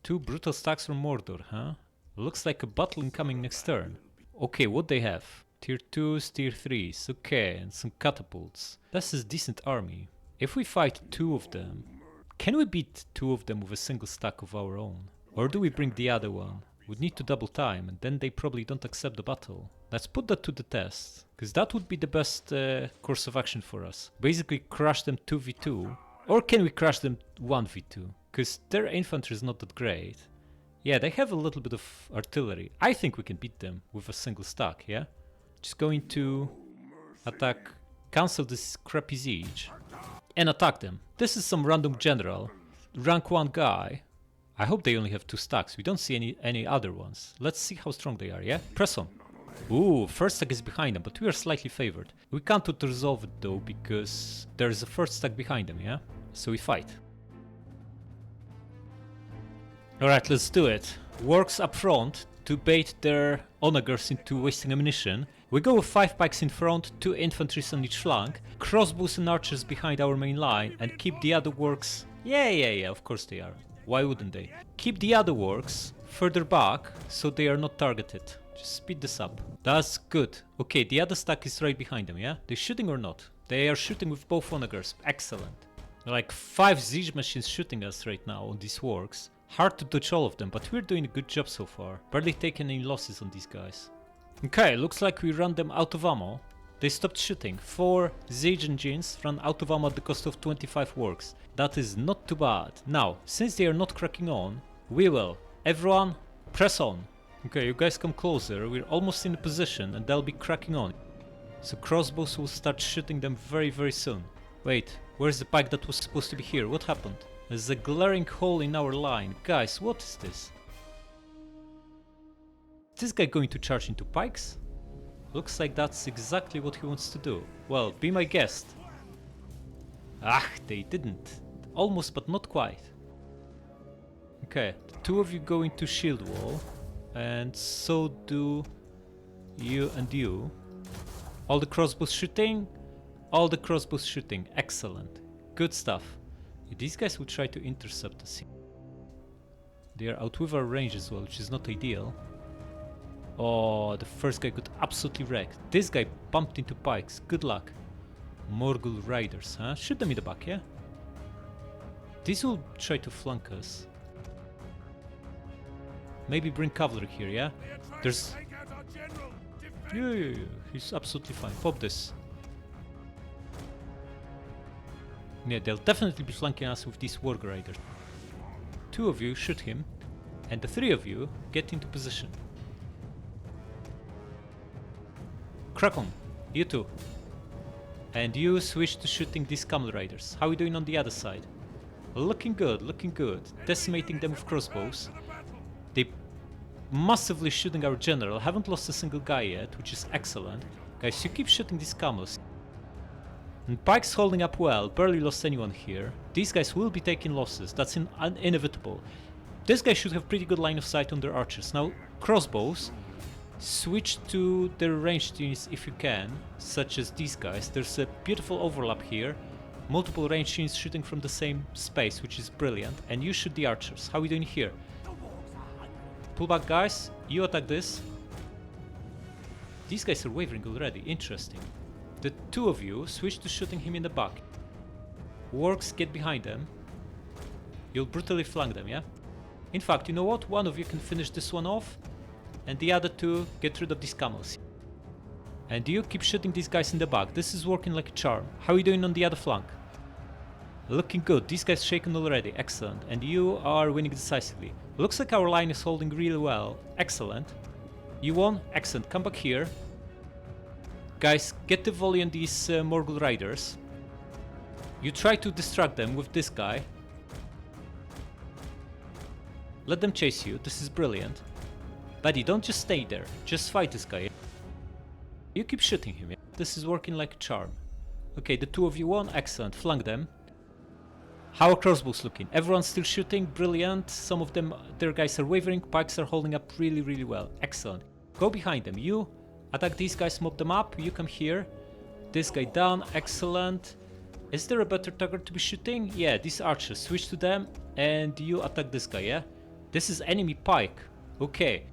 2 brutal stacks from Mordor, huh? Looks like a battle incoming next turn. Okay, what they have? Tier 2s, tier 3s, okay, and some catapults. That's a decent army. If we fight 2 of them, can we beat 2 of them with a single stack of our own? Or do we bring the other one? We'd need to double time, and then they probably don't accept the battle. Let's put that to the test, because that would be the best course of action for us. Basically crush them 2v2, or can we crush them 1v2? Because their infantry is not that great. Yeah, they have a little bit of artillery. I think we can beat them with a single stack, yeah? Just going to attack, cancel this crappy siege, and attack them. This is some random general, rank 1 guy. I hope they only have 2 stacks. We don't see any other ones. Let's see how strong they are, yeah? Press on. Ooh, first stack is behind them, but we are slightly favored. We can't resolve it though, because there's a first stack behind them, yeah? So we fight. Alright, let's do it. Works up front to bait their onagers into wasting ammunition. We go with 5 pikes in front, 2 infantry on each flank, crossbows and archers behind our main line, and keep the other works... Yeah, of course they are. Why wouldn't they? Keep the other works further back, so they are not targeted. Just speed this up. That's good. Okay, the other stack is right behind them, yeah? They shooting or not? They are shooting with both onagers. Excellent. Like 5 siege machines shooting us right now on these works. Hard to dodge all of them, but we're doing a good job so far. Barely taking any losses on these guys. Okay, looks like we ran them out of ammo. They stopped shooting. 4 siege engines ran out of ammo at the cost of 25 works. That is not too bad. Now, since they are not cracking on, we will. Everyone, press on. Okay, you guys come closer. We're almost in a position and they'll be cracking on. So crossbows will start shooting them very, very soon. Wait, where's the pike that was supposed to be here? What happened? There's a glaring hole in our line. Guys, what is this? Is this guy going to charge into pikes? Looks like that's exactly what he wants to do. Well, be my guest. Ah, they didn't. Almost, but not quite. Okay, the 2 of you go into shield wall. And so do you and you. All the crossbows shooting? All the crossbows shooting. Excellent. Good stuff. These guys will try to intercept us. They are out with our range as well, which is not ideal. Oh, the first guy got absolutely wrecked. This guy bumped into pikes. Good luck. Morgul riders, huh? Shoot them in the back, yeah? These will try to flank us. Maybe bring cavalry here, yeah? There's... Yeah. He's absolutely fine. Pop this. Yeah, they'll definitely be flanking us with these warg riders. 2 of you shoot him, and the 3 of you get into position. Crack on, you 2. And you switch to shooting these camel riders. How are we doing on the other side? Looking good, looking good. Decimating them with crossbows. They massively shooting our general. Haven't lost a single guy yet, which is excellent. Guys, you keep shooting these camels. And pikes holding up well, barely lost anyone here. These guys will be taking losses, that's inevitable. This guy should have pretty good line of sight on their archers. Now, crossbows, switch to their ranged units if you can, such as these guys. There's a beautiful overlap here. Multiple ranged units shooting from the same space, which is brilliant. And you shoot the archers. How are we doing here? Pull back, guys. You attack this. These guys are wavering already. Interesting. The 2 of you switch to shooting him in the back. Wargs get behind them. You'll brutally flank them, yeah? In fact, you know what? One of you can finish this one off, and the other 2 get rid of these camels. And you keep shooting these guys in the back. This is working like a charm. How are you doing on the other flank? Looking good. These guys shaken already. Excellent. And you are winning decisively. Looks like our line is holding really well. Excellent. You won? Excellent. Come back here. Guys, get the volley on these Morgul riders. You try to distract them with this guy. Let them chase you. This is brilliant. Buddy, don't just stay there. Just fight this guy. You keep shooting him. Yeah? This is working like a charm. Okay, the two of you won. Excellent. Flank them. How are crossbows looking? Everyone's still shooting. Brilliant. Some of them, their guys are wavering. Pikes are holding up really, really well. Excellent. Go behind them. You attack these guys, mob them up. You come here. This guy down. Excellent. Is there a better target to be shooting? Yeah, these archers. Switch to them. And you attack this guy, yeah? This is enemy pike. Okay.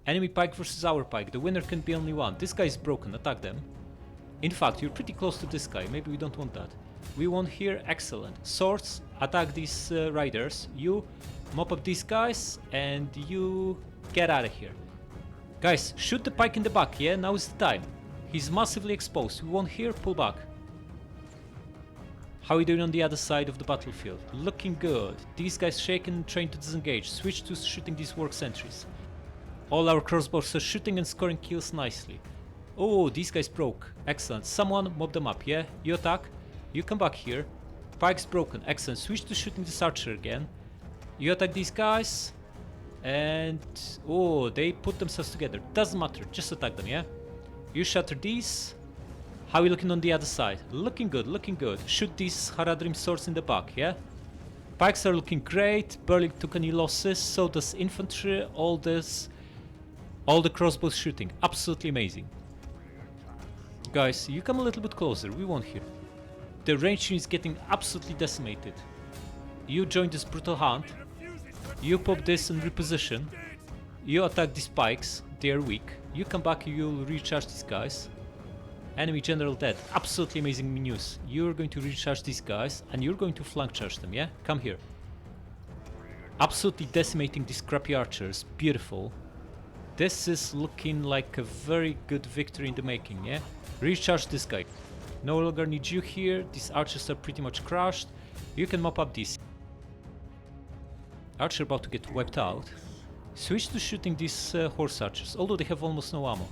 Enemy pike versus our pike. The winner can be only one. This guy is broken. Attack them. In fact, you're pretty close to this guy. Maybe we don't want that. We want here. Excellent. Swords. Attack these riders. You mop up these guys. And you get out of here. Guys, shoot the pike in the back. Yeah, now is the time. He's massively exposed. We want here. Pull back. How are we doing on the other side of the battlefield? Looking good. These guys shaken and trained to disengage. Switch to shooting these work sentries. All our crossbows are shooting and scoring kills nicely. Oh, these guys broke. Excellent. Someone mob them up, yeah? You attack. You come back here. Pike's broken. Excellent. Switch to shooting this archer again. You attack these guys. And... oh, they put themselves together. Doesn't matter. Just attack them, yeah? You shatter these. How are we looking on the other side? Looking good, looking good. Shoot these Haradrim swords in the back, yeah? Pikes are looking great. Barely took any losses. So does infantry. All the crossbows shooting. Absolutely amazing. Guys, you come a little bit closer. We won't hear. The range is getting absolutely decimated. You join this brutal hunt. You pop this and reposition. You attack these pikes. They are weak. You come back, you'll recharge these guys. Enemy general dead. Absolutely amazing news. You're going to recharge these guys and you're going to flank charge them, yeah? Come here. Absolutely decimating these crappy archers. Beautiful. This is looking like a very good victory in the making, yeah? Recharge this guy. No longer need you here. These archers are pretty much crushed. You can mop up these. Archer about to get wiped out. Switch to shooting these horse archers, although they have almost no ammo.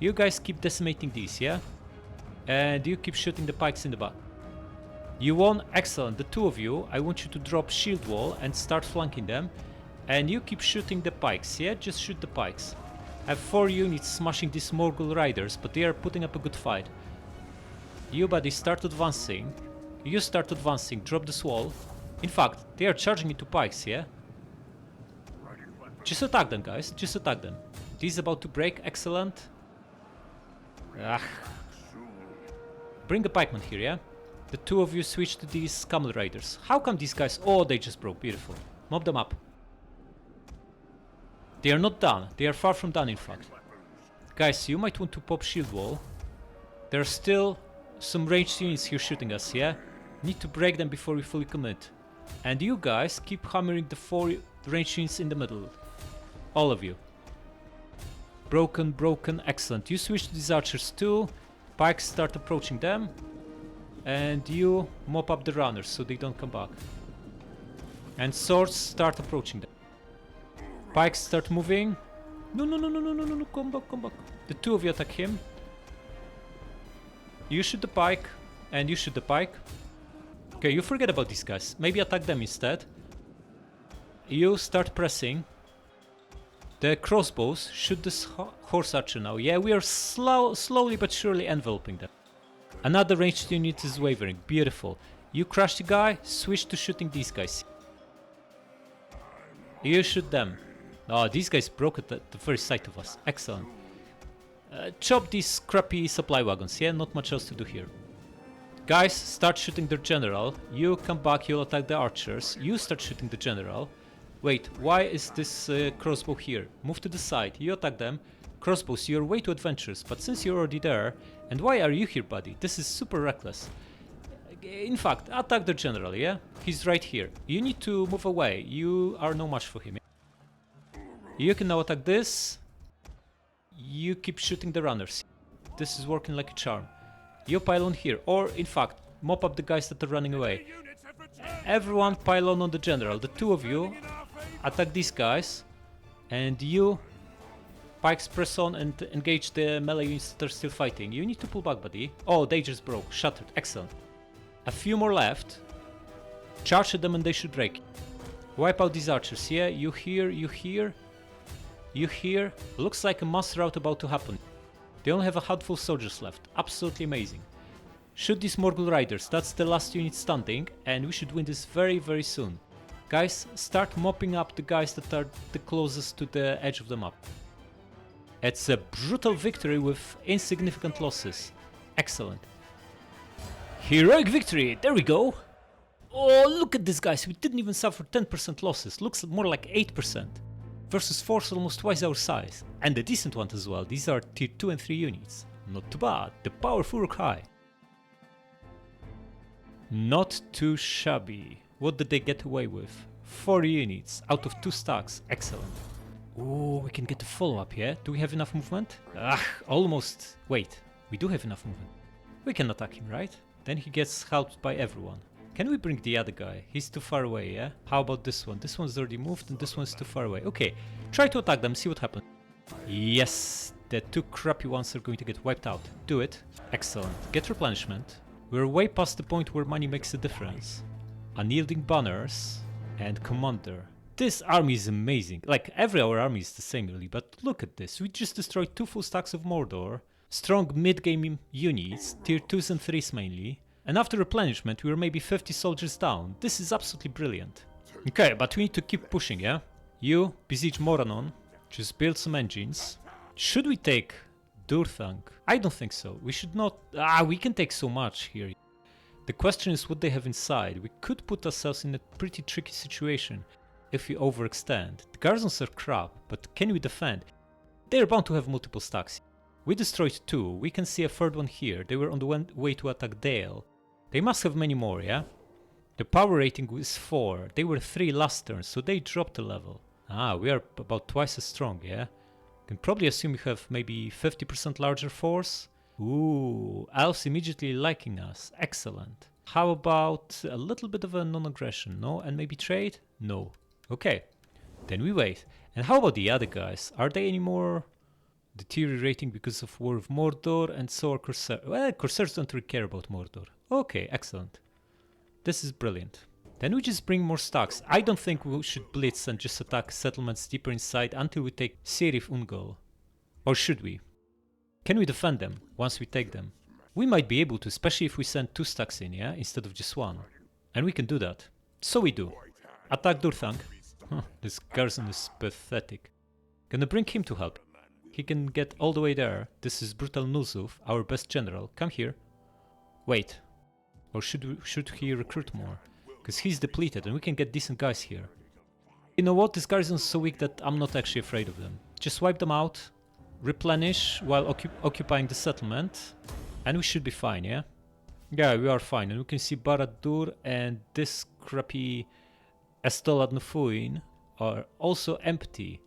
You guys keep decimating these, yeah? And you keep shooting the pikes in the back. You won. Excellent. The two of you, I want you to drop shield wall and start flanking them. And you keep shooting the pikes, yeah? Just shoot the pikes. I have 4 units smashing these Morgul riders, but they are putting up a good fight. You buddy start advancing. You start advancing. Drop this wall. In fact, they are charging into pikes, yeah? Just attack them, guys. Just attack them. This is about to break. Excellent. Ah. Bring a pikeman here, yeah? The two of you switch to these camel riders. How come these guys... oh, they just broke. Beautiful. Mob them up. They are not done. They are far from done, in fact. Guys, you might want to pop shield wall. There are still some ranged units here shooting us, yeah? Need to break them before we fully commit. And you guys keep hammering the 4 ranged units in the middle. All of you. Broken, broken, excellent. You switch to these archers too. Pikes start approaching them. And you mop up the runners so they don't come back. And swords start approaching them. Pikes start moving. No, no, no, no, no, no, no, no, come back, come back. The two of you attack him. You shoot the pike, and you shoot the pike. Okay, you forget about these guys. Maybe attack them instead. You start pressing. The crossbows shoot this horse archer now. Yeah, we are slowly but surely enveloping them. Another ranged unit is wavering. Beautiful. You crush the guy, switch to shooting these guys. You shoot them. Oh, these guys broke at the very sight of us. Excellent. Chop these crappy supply wagons, yeah? Not much else to do here. Guys, start shooting their general. You come back, you'll attack the archers. You start shooting the general. Wait, why is this crossbow here? Move to the side, you attack them. Crossbows, you're way too adventurous, but since you're already there... and why are you here, buddy? This is super reckless. In fact, attack the general, yeah? He's right here. You need to move away. You are no match for him. You can now attack this. You keep shooting the runners. This is working like a charm. You pile on here, or in fact, mop up the guys that are running away. Everyone pile on the general. The two of you attack these guys, and you pikes press on and engage the melee units that are still fighting. You need to pull back, buddy. Oh, they just broke. Shattered. Excellent. A few more left. Charge at them and they should rake. Wipe out these archers, yeah? You hear, you hear? You hear? Looks like a mass rout about to happen. They only have a handful of soldiers left. Absolutely amazing. Shoot these Morgul Riders, that's the last unit standing, and we should win this very, very soon. Guys, start mopping up the guys that are the closest to the edge of the map. It's a brutal victory with insignificant losses. Excellent. Heroic victory, there we go! Oh, look at this, guys, we didn't even suffer 10% losses, looks more like 8%. Versus force almost twice our size, and a decent one as well. These are tier 2 and 3 units. Not too bad, the power Furuk high. Not too shabby. What did they get away with? 4 units out of 2 stacks, excellent. Ooh, we can get a follow-up, yeah? Do we have enough movement? Almost. Wait, we do have enough movement. We can attack him, right? Then he gets helped by everyone. Can we bring the other guy? He's too far away, yeah? How about this one? This one's already moved and this one's too far away. Okay, try to attack them, see what happens. Yes, the 2 crappy ones are going to get wiped out. Do it. Excellent. Get replenishment. We're way past the point where money makes a difference. Unyielding banners and commander. This army is amazing. Like, every our army is the same really, but look at this. We just destroyed 2 full stacks of Mordor. Strong mid-game units, tier 2s and 3s mainly. And after replenishment, we were maybe 50 soldiers down. This is absolutely brilliant. Okay, but we need to keep pushing, yeah? You, besiege Morannon. Just build some engines. Should we take Durthang? I don't think so. We should not... we can take so much here. The question is what they have inside. We could put ourselves in a pretty tricky situation if we overextend. The garrisons are crap, but can we defend? They're bound to have multiple stacks. We destroyed 2. We can see a 3rd one here. They were on the way to attack Dale. They must have many more, yeah? The power rating is 4. They were 3 last turn, so they dropped a level. We are about twice as strong, yeah? Can probably assume you have maybe 50% larger force. Ooh, elves immediately liking us. Excellent. How about a little bit of a non-aggression, no? And maybe trade? No. Okay, then we wait. And how about the other guys? Are they any more deteriorating because of War of Mordor and so are Corsairs? Well, Corsairs don't really care about Mordor. Okay, excellent. This is brilliant. Then we just bring more stacks. I don't think we should blitz and just attack settlements deeper inside until we take Serif Ungol. Or should we? Can we defend them once we take them? We might be able to, especially if we send 2 stacks in, yeah? Instead of just 1. And we can do that. So we do. Attack Durthang. This garrison is pathetic. Gonna bring him to help. He can get all the way there. This is Brutal Nuzuf, our best general. Come here. Wait. Or should he recruit more? Because he's depleted and we can get decent guys here. You know what? This garrison is so weak that I'm not actually afraid of them. Just wipe them out. Replenish while occupying the settlement. And we should be fine, yeah? Yeah, we are fine. And we can see Barad-dûr and this crappy Estolad Nufuin are also empty.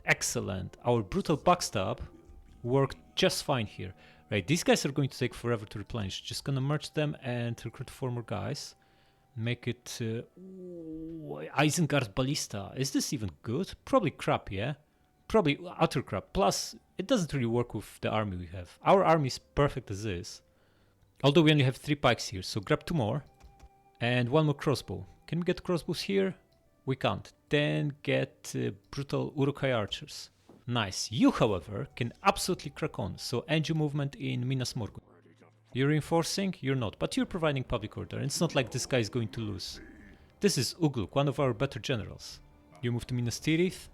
Excellent. Our brutal backstab worked just fine here. Right, these guys are going to take forever to replenish. Just gonna merge them and recruit 4 more guys. Make it... Isengard Ballista. Is this even good? Probably crap, yeah? Probably utter crap. Plus, it doesn't really work with the army we have. Our army is perfect as is. Although we only have 3 pikes here, so grab 2 more. And 1 more crossbow. Can we get crossbows here? We can't. Then get brutal Uruk-hai archers. Nice. You, however, can absolutely crack on, so end your movement in Minas Morgul. You're reinforcing? You're not, but you're providing public order, and it's not like this guy is going to lose. This is Ugluk, one of our better generals. You move to Minas Tirith?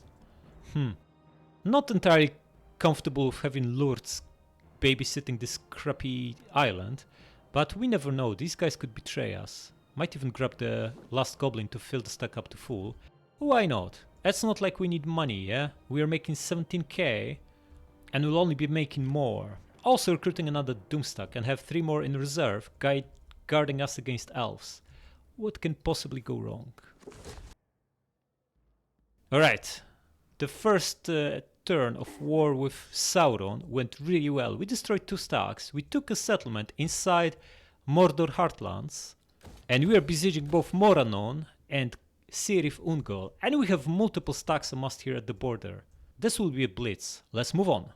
Not entirely comfortable with having lords babysitting this crappy island, but we never know, these guys could betray us. Might even grab the last goblin to fill the stack up to full. Why not? It's not like we need money, yeah? We are making 17k and we'll only be making more. Also recruiting another Doomstack and have 3 more in reserve guarding us against elves. What can possibly go wrong? Alright, the first turn of war with Sauron went really well. We destroyed 2 stacks, we took a settlement inside Mordor Heartlands, and we are besieging both Morannon and Serif Ungol, and we have multiple stacks amassed here at the border. This will be a blitz. Let's move on.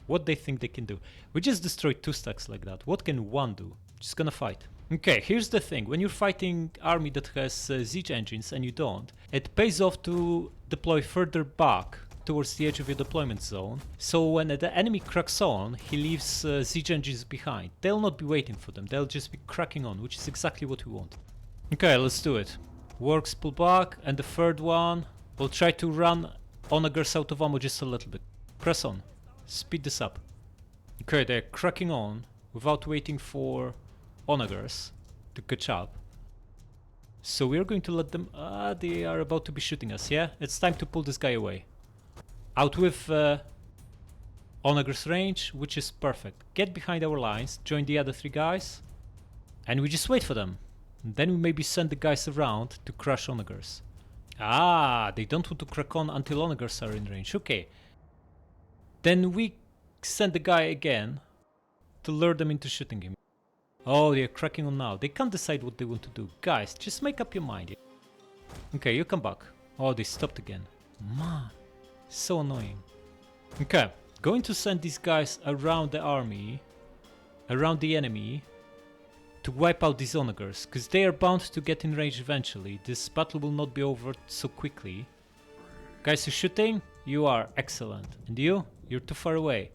What they think they can do. We just destroyed 2 stacks like that. What can 1 do? Just gonna fight. Okay, here's the thing. When you're fighting army that has siege engines and you don't, it pays off to deploy further back towards the edge of your deployment zone. So when the enemy cracks on, he leaves siege engines behind. They'll not be waiting for them. They'll just be cracking on, which is exactly what we want. Okay, let's do it. Works, pull back, and the third one, we'll try to run onagers out of ammo just a little bit. Press on. Speed this up. Okay, they're cracking on without waiting for onagers to catch up. So we're going to let them... they are about to be shooting us, yeah? It's time to pull this guy away. Out with onagers range, which is perfect. Get behind our lines, join the other 3 guys, and we just wait for them. And then we maybe send the guys around to crush onagers. They don't want to crack on until onagers are in range. Okay. Then we send the guy again to lure them into shooting him. Oh, they're cracking on now. They can't decide what they want to do. Guys, just make up your mind. Okay, you come back. Oh, they stopped again. Man, so annoying. Okay, going to send these guys around the army, around the enemy, to wipe out these onagers, because they are bound to get in range eventually. This battle will not be over so quickly. Guys, you're shooting? You are excellent. And you? You're too far away.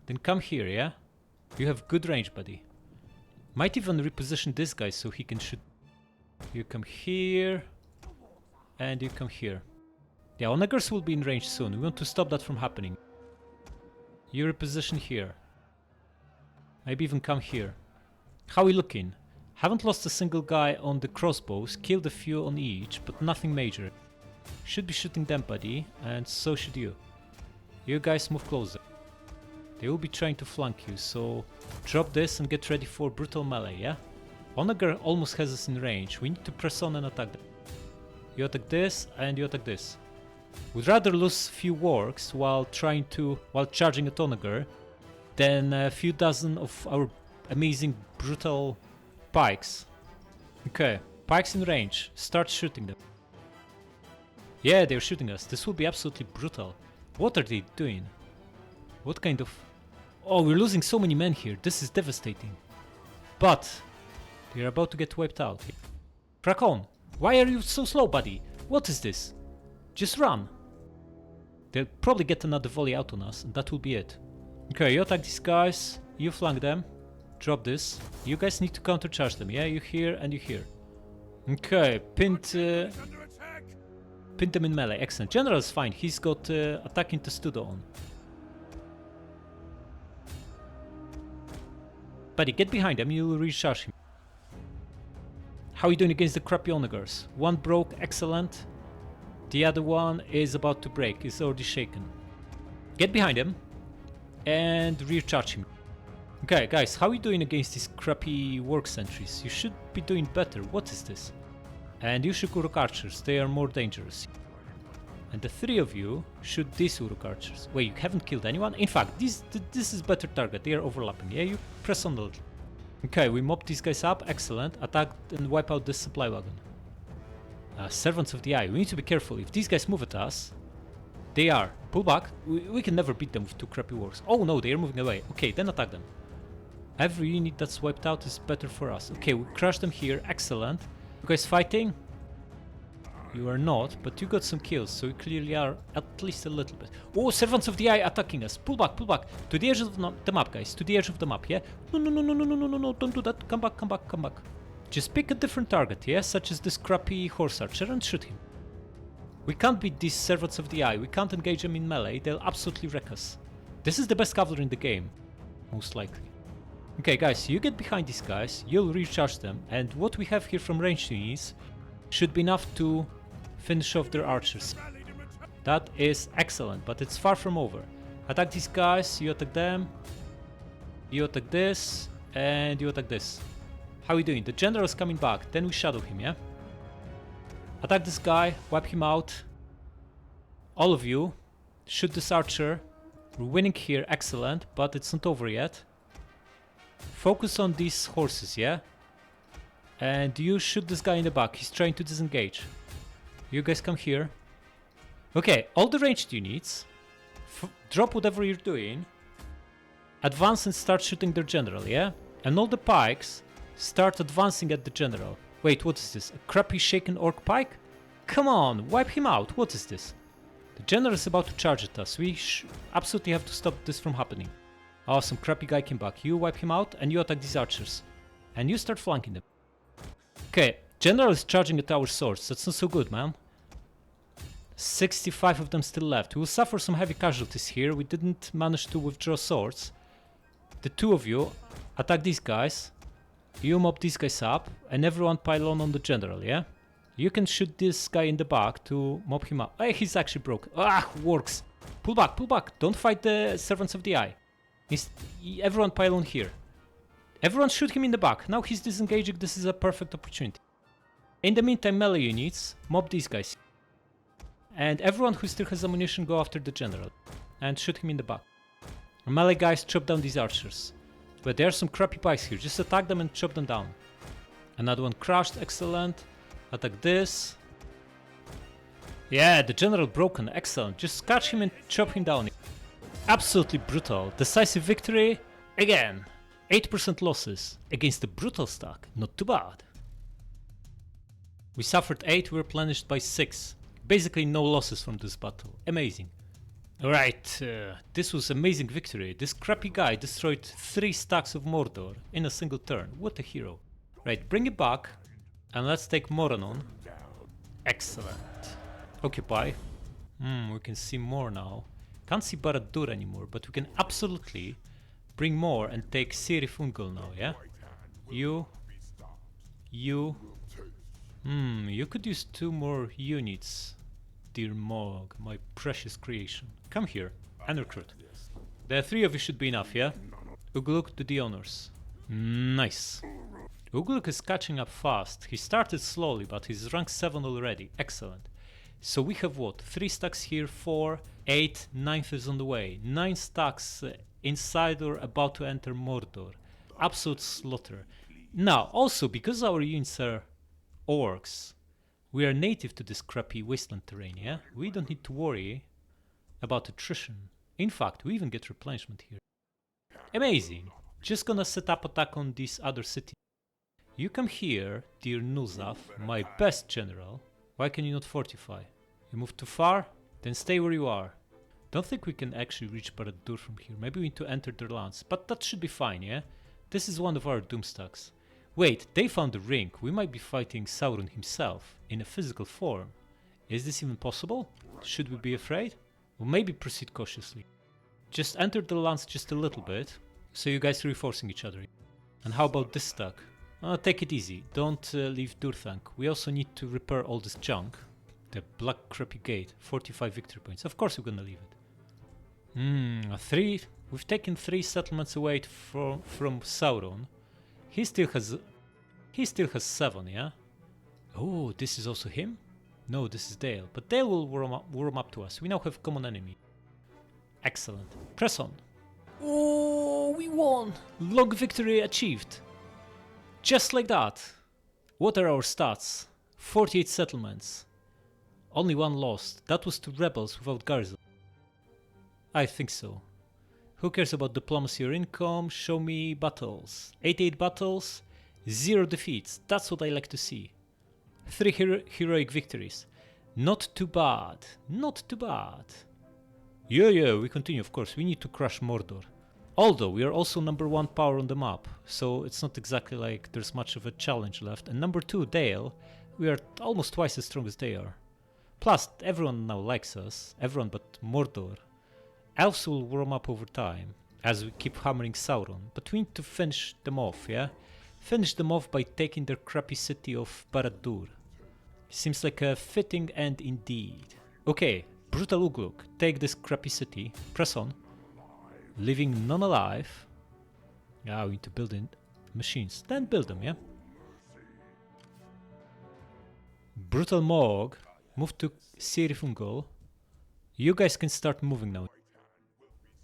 Then come here, yeah? You have good range, buddy. Might even reposition this guy so he can shoot. You come here. And you come here. Yeah, onagers will be in range soon. We want to stop that from happening. You reposition here. Maybe even come here. How are we looking? Haven't lost a single guy on the crossbows. Killed a few on each, but nothing major. Should be shooting them, buddy. And so should you. You guys move closer. They will be trying to flank you, so drop this and get ready for brutal melee, yeah? Onager almost has us in range. We need to press on and attack them. You attack this and you attack this. We'd rather lose a few wargs while charging at Onager than a few dozen of our amazing brutal pikes. Okay, pikes in range. Start shooting them. Yeah, they're shooting us. This will be absolutely brutal. What are they doing? What kind of... Oh, we're losing so many men here. This is devastating. But they're about to get wiped out. Crack on. Why are you so slow, buddy? What is this? Just run. They'll probably get another volley out on us, and that will be it. Okay, you attack these guys. You flank them. Drop this. You guys need to countercharge them, yeah? You here and you here. Okay, pinned them in melee. Excellent. General's fine. He's got attacking Testudo on. Buddy, get behind him. You'll recharge him. How are you doing against the crappy onagers? One broke. Excellent. The other one is about to break. It's already shaken. Get behind him and recharge him. Okay, guys, how are you doing against these crappy work sentries? You should be doing better. What is this? And you shoot Uruk archers. They are more dangerous. And the 3 of you shoot these Uruk archers. Wait, you haven't killed anyone? In fact, this is better target. They are overlapping. Yeah, you press on a little. Okay, we mop these guys up. Excellent. Attack and wipe out this supply wagon. Servants of the Eye. We need to be careful. If these guys move at us, they are. Pull back. We can never beat them with 2 crappy works. Oh no, they are moving away. Okay, then attack them. Every unit that's wiped out is better for us. Okay, we crush them here. Excellent. You guys fighting? You are not, but you got some kills, so you clearly are at least a little bit. Oh, Servants of the Eye attacking us. Pull back, pull back. To the edge of the map, guys. To the edge of the map, yeah? No, no, no, no, no, no, no, no, no. Don't do that. Come back, come back, come back. Just pick a different target, yeah? Such as this crappy horse archer and shoot him. We can't beat these Servants of the Eye. We can't engage them in melee. They'll absolutely wreck us. This is the best cavalry in the game. Most likely. Okay, guys, you get behind these guys, you'll recharge them, and what we have here from ranged units should be enough to finish off their archers. That is excellent, but it's far from over. Attack these guys, you attack them, you attack this, and you attack this. How are we doing? The general is coming back, then we shadow him, yeah? Attack this guy, wipe him out. All of you, shoot this archer. We're winning here, excellent, but it's not over yet. Focus on these horses, yeah? And you shoot this guy in the back. He's trying to disengage. You guys come here. Okay, all the ranged units Drop whatever you're doing. Advance and start shooting their general, yeah? And all the pikes start advancing at the general. Wait, what is this? A crappy shaken orc pike? Come on, wipe him out. What is this? The general is about to charge at us. We absolutely have to stop this from happening. Oh, some crappy guy came back. You wipe him out and you attack these archers. And you start flanking them. Okay, general is charging at our swords. That's not so good, man. 65 of them still left. We will suffer some heavy casualties here. We didn't manage to withdraw swords. The two of you attack these guys. You mob these guys up. And everyone pile on the general, yeah? You can shoot this guy in the back to mob him up. Hey, he's actually broken. Ah, works. Pull back, pull back. Don't fight the Servants of the Eye. Everyone pile on here. Everyone shoot him in the back. Now he's disengaging. This is a perfect opportunity. In the meantime, melee units, mob these guys. And everyone who still has ammunition, go after the general. And shoot him in the back. Melee guys, chop down these archers. But there are some crappy pikes here. Just attack them and chop them down. Another one crushed. Excellent. Attack this. Yeah, the general broken. Excellent. Just catch him and chop him down. Absolutely brutal. Decisive victory. Again. 8% losses. Against the brutal stack. Not too bad. We suffered 8. We were replenished by 6. Basically no losses from this battle. Amazing. Alright. This was amazing victory. This crappy guy destroyed 3 stacks of Mordor in a single turn. What a hero. Right, bring it back. And let's take Moranon. Excellent. Occupy. We can see more now. Can't see Barad-dûr anymore, but we can absolutely bring more and take Cirith Ungol now, yeah? You could use 2 more units, dear Mog, my precious creation. Come here and recruit. The 3 of you should be enough, yeah? Ugluk, do the honors. Nice. Ugluk is catching up fast. He started slowly, but he's rank 7 already. Excellent. So we have what? 3 stacks here, 4, 8, 9th is on the way. 9 stacks inside or about to enter Mordor. Absolute slaughter. Now, also, because our units are orcs, we are native to this crappy wasteland terrain, yeah? We don't need to worry about attrition. In fact, we even get replenishment here. Amazing. Just gonna set up attack on this other city. You come here, dear Nuzaf, my best general. Why can you not fortify? You move too far? Then stay where you are. Don't think we can actually reach Barad-dûr from here. Maybe we need to enter their lands, but that should be fine, yeah? This is one of our doomstacks. Wait, they found the ring. We might be fighting Sauron himself in a physical form. Is this even possible? Should we be afraid? Or maybe proceed cautiously. Just enter the lands just a little bit, so you guys are reinforcing each other. And how about this stack? Take it easy, don't leave Durthank. We also need to repair all this junk. The black crappy gate, 45 victory points. Of course we're gonna leave it. 3. We've taken 3 settlements away from Sauron. He still has 7, yeah? Oh, this is also him? No, this is Dale. But Dale will warm up to us. We now have common enemy. Excellent. Press on. Oh, we won! Long victory achieved. Just like that. What are our stats? 48 settlements. Only 1 lost. That was to rebels without garrison. I think so. Who cares about diplomacy or income? Show me battles. 88 battles, 0 defeats. That's what I like to see. 3 heroic victories. Not too bad. Not too bad. Yeah, we continue, of course. We need to crush Mordor. Although we are also number 1 power on the map, so it's not exactly like there's much of a challenge left. And number 2, Dale, we are almost twice as strong as they are. Plus, everyone now likes us, everyone but Mordor. Elves will warm up over time, as we keep hammering Sauron, but we need to finish them off, yeah? Finish them off by taking their crappy city of Barad-dûr. Seems like a fitting end indeed. Okay, Brutal Ugluk, take this crappy city, press on. Leaving none alive. Yeah, we need to build in machines. Then build them, yeah? Brutal Mog, move to Cirith Ungol. You guys can start moving now.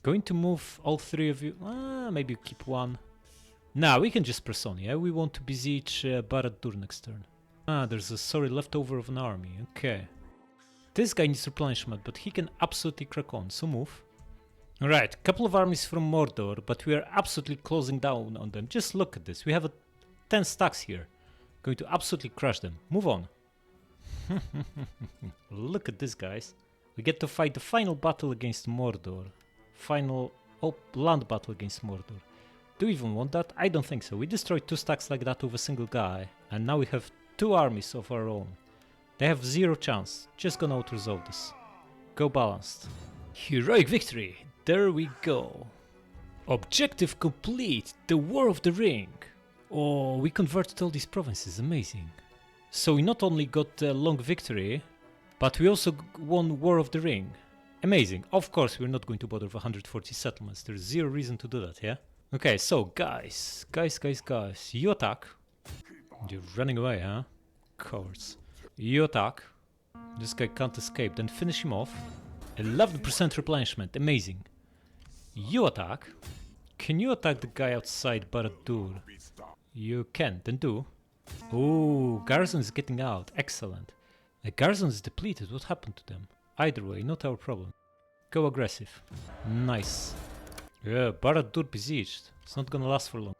Going to move all 3 of you. Maybe keep 1. Nah, we can just press on, yeah? We want to besiege Barad-dûr next turn. There's a sorry leftover of an army. Okay. This guy needs replenishment, but he can absolutely crack on, so move. Alright, couple of armies from Mordor, but we are absolutely closing down on them. Just look at this. We have 10 stacks here. Going to absolutely crush them. Move on. Look at this, guys. We get to fight the final battle against Mordor. Final land battle against Mordor. Do we even want that? I don't think so. We destroyed 2 stacks like that with a single guy. And now we have 2 armies of our own. They have 0 chance. Just gonna auto-resolve this. Go balanced. Heroic victory. There we go. Objective complete. The War of the Ring. Oh, we converted all these provinces. Amazing. So we not only got a long victory, but we also won War of the Ring. Amazing. Of course, we're not going to bother with 140 settlements. There's 0 reason to do that, yeah? Okay, so guys. You attack. You're running away, huh? Cowards. You attack. This guy can't escape. Then finish him off. 11% replenishment. Amazing. You attack. Can you attack the guy outside Barad-dûr? You can. Then do. Oh, garrison is getting out. Excellent. The garrison is depleted. What happened to them? Either way, not our problem. Go aggressive. Nice. Yeah, Barad-dûr besieged. It's not gonna last for long.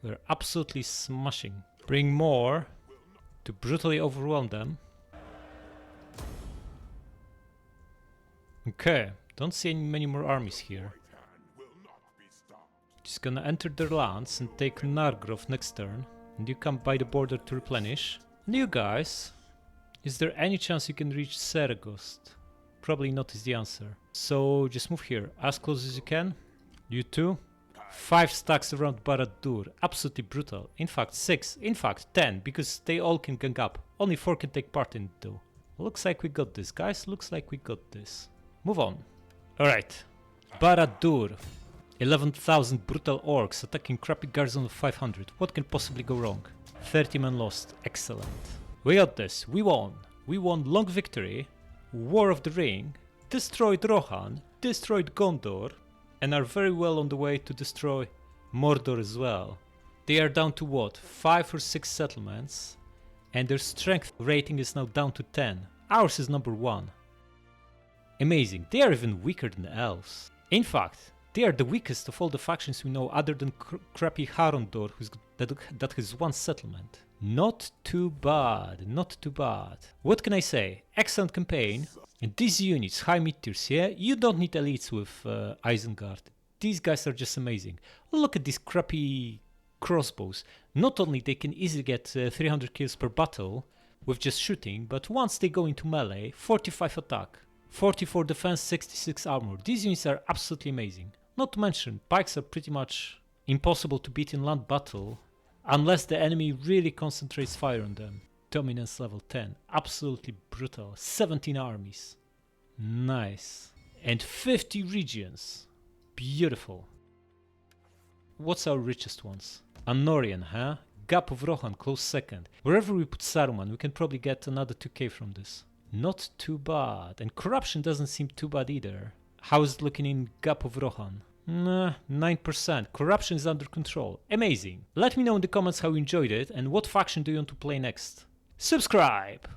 We're absolutely smashing. Bring more to brutally overwhelm them. Okay, don't see many more armies here. Just gonna enter their lands and take Nargrov next turn. And you come by the border to replenish. And you guys, is there any chance you can reach Saragost? Probably not is the answer. So just move here, as close as you can. You too. 5 stacks around Barad-dûr, absolutely brutal. In fact 6, in fact 10, because they all can gang up. Only 4 can take part in it though. Looks like we got this, guys, looks like we got this. Move on. Alright, Barad-dûr. 11,000 brutal orcs attacking crappy garrison of 500. What can possibly go wrong? 30 men lost. Excellent. We got this. We won. We won long victory, War of the Ring, destroyed Rohan, destroyed Gondor, and are very well on the way to destroy Mordor as well. They are down to what? 5 or 6 settlements, and their strength rating is now down to 10. Ours is number 1. Amazing. They are even weaker than the elves. In fact, they are the weakest of all the factions we know other than crappy Harondor that has 1 settlement. Not too bad, not too bad. What can I say? Excellent campaign. And these units, high mid-tiers, yeah? You don't need elites with Isengard. These guys are just amazing. Look at these crappy crossbows. Not only they can easily get 300 kills per battle with just shooting, but once they go into melee, 45 attack, 44 defense, 66 armor. These units are absolutely amazing. Not to mention, pikes are pretty much impossible to beat in land battle unless the enemy really concentrates fire on them. Dominance level 10. Absolutely brutal. 17 armies. Nice. And 50 regions. Beautiful. What's our richest ones? Anorian, huh? Gap of Rohan, close second. Wherever we put Saruman, we can probably get another 2k from this. Not too bad. And corruption doesn't seem too bad either. How is it looking in Gap of Rohan? 9%. Corruption is under control. Amazing. Let me know in the comments how you enjoyed it and what faction do you want to play next. Subscribe!